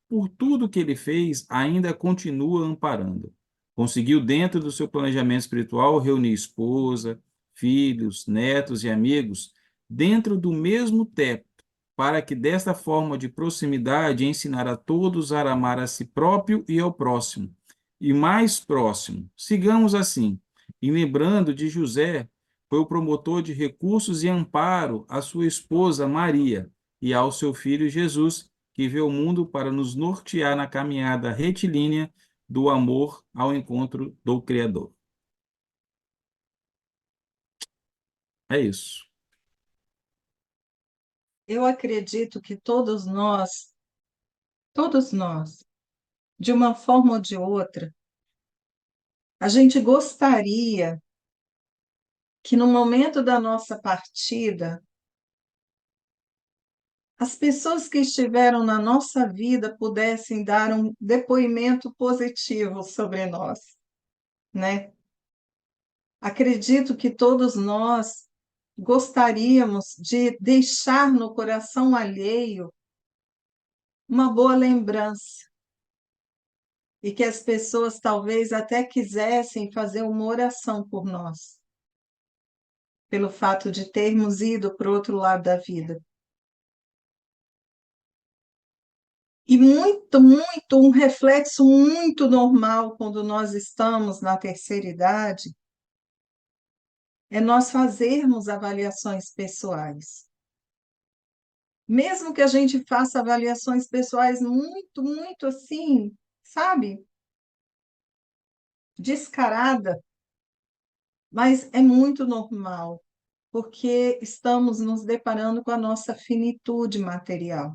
Por tudo que ele fez, ainda continua amparando. Conseguiu, dentro do seu planejamento espiritual, reunir esposa, filhos, netos e amigos dentro do mesmo teto, para que desta forma de proximidade ensinar a todos a amar a si próprio e ao próximo, e mais próximo. Sigamos assim. E lembrando de José, foi o promotor de recursos e amparo à sua esposa Maria e ao seu filho Jesus, que vê o mundo para nos nortear na caminhada retilínea do amor ao encontro do Criador. É isso. Eu acredito que todos nós, de uma forma ou de outra, a gente gostaria que no momento da nossa partida, as pessoas que estiveram na nossa vida pudessem dar um depoimento positivo sobre nós, né? Acredito que todos nós gostaríamos de deixar no coração alheio uma boa lembrança e que as pessoas talvez até quisessem fazer uma oração por nós, pelo fato de termos ido para o outro lado da vida. E um reflexo muito normal quando nós estamos na terceira idade é nós fazermos avaliações pessoais. Mesmo que a gente faça avaliações pessoais muito assim, sabe, descarada, mas é muito normal, porque estamos nos deparando com a nossa finitude material.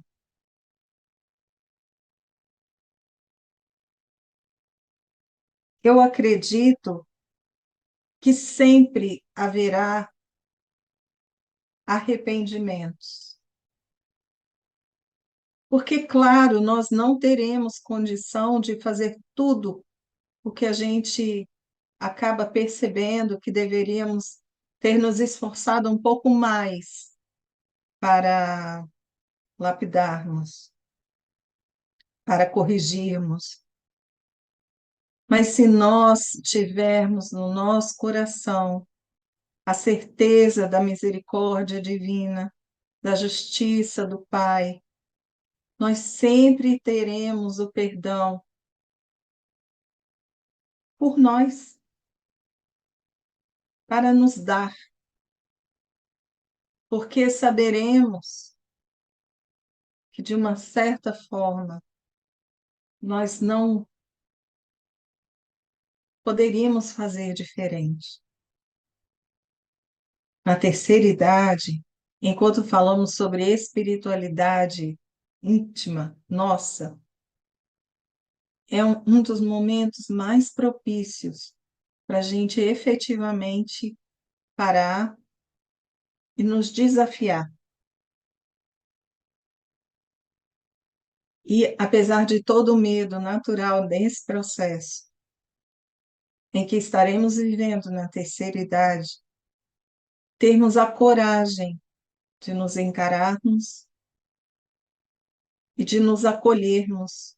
Eu acredito que sempre haverá arrependimentos. Porque, claro, nós não teremos condição de fazer tudo o que a gente acaba percebendo que deveríamos ter nos esforçado um pouco mais para lapidarmos, para corrigirmos. Mas se nós tivermos no nosso coração a certeza da misericórdia divina, da justiça do Pai, nós sempre teremos o perdão por nós, para nos dar, porque saberemos que, de uma certa forma, nós não poderíamos fazer diferente. Na terceira idade, enquanto falamos sobre espiritualidade íntima nossa, é um dos momentos mais propícios para a gente efetivamente parar e nos desafiar. E, apesar de todo o medo natural desse processo, em que estaremos vivendo na terceira idade, termos a coragem de nos encararmos e de nos acolhermos,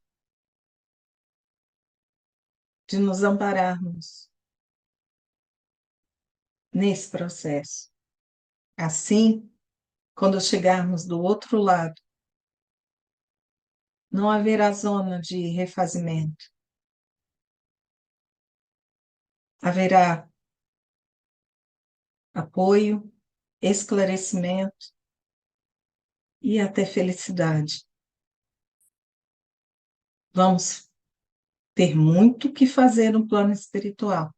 de nos ampararmos nesse processo. Assim, quando chegarmos do outro lado, não haverá zona de refazimento. Haverá apoio, esclarecimento e até felicidade. Vamos ter muito que fazer no plano espiritual,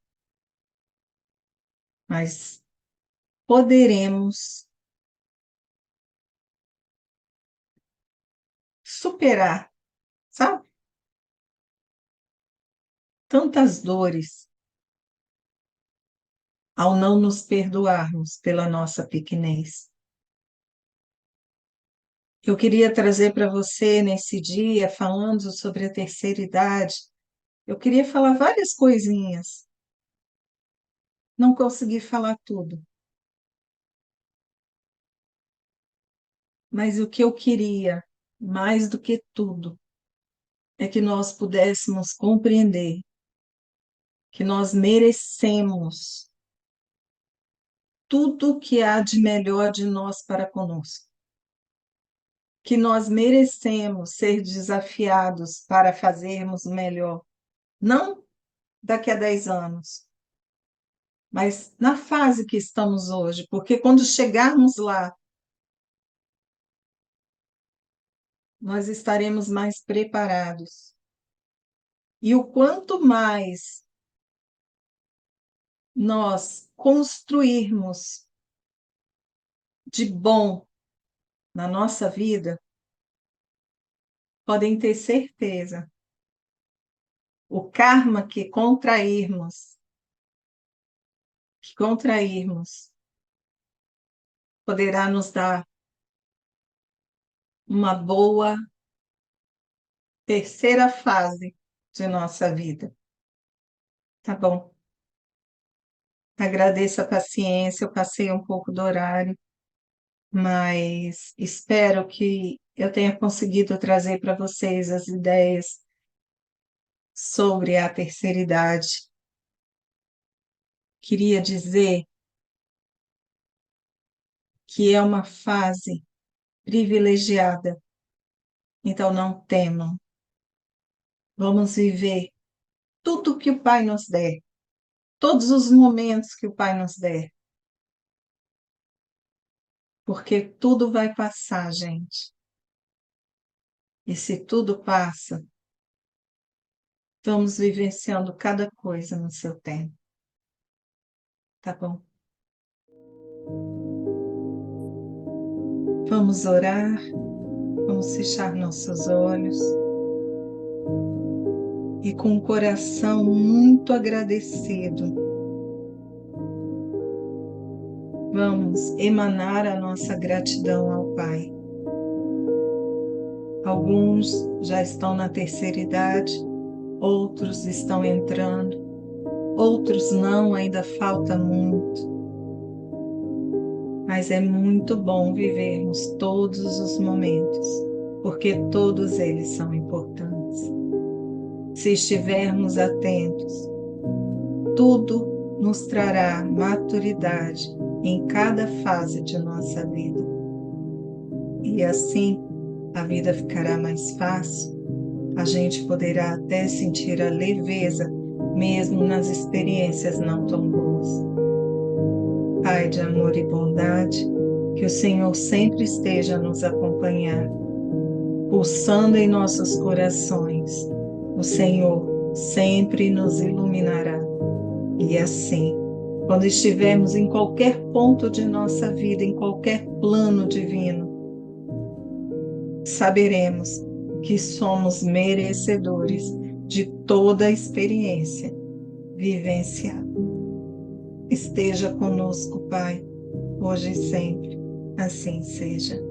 mas poderemos superar, sabe? Tantas dores ao não nos perdoarmos pela nossa pequenez. Eu queria trazer para você nesse dia, falando sobre a terceira idade, eu queria falar várias coisinhas. Não consegui falar tudo. Mas o que eu queria, mais do que tudo, é que nós pudéssemos compreender que nós merecemos tudo o que há de melhor de nós para conosco. Que nós merecemos ser desafiados para fazermos melhor, não daqui a 10 anos, mas na fase que estamos hoje, porque quando chegarmos lá, nós estaremos mais preparados. E o quanto mais nós construirmos de bom na nossa vida, podem ter certeza, o karma que contrairmos, poderá nos dar uma boa terceira fase de nossa vida. Tá bom? Agradeço a paciência, eu passei um pouco do horário, mas espero que eu tenha conseguido trazer para vocês as ideias sobre a terceira idade. Queria dizer que é uma fase privilegiada, então não temam. Vamos viver tudo que o Pai nos der, todos os momentos que o Pai nos der, porque tudo vai passar, gente. E se tudo passa, vamos vivenciando cada coisa no seu tempo. Tá bom? Vamos orar, vamos fechar nossos olhos e com o coração muito agradecido, vamos emanar a nossa gratidão ao Pai. Alguns já estão na terceira idade, outros estão entrando, outros não, ainda falta muito. Mas é muito bom vivermos todos os momentos, porque todos eles são importantes. Se estivermos atentos, tudo nos trará maturidade em cada fase de nossa vida. E assim, a vida ficará mais fácil, a gente poderá até sentir a leveza, mesmo nas experiências não tão boas. Pai de amor e bondade, que o Senhor sempre esteja a nos acompanhar, pulsando em nossos corações. O Senhor sempre nos iluminará. E assim, quando estivermos em qualquer ponto de nossa vida, em qualquer plano divino, saberemos que somos merecedores de toda a experiência vivenciada. Esteja conosco, Pai, hoje e sempre. Assim seja.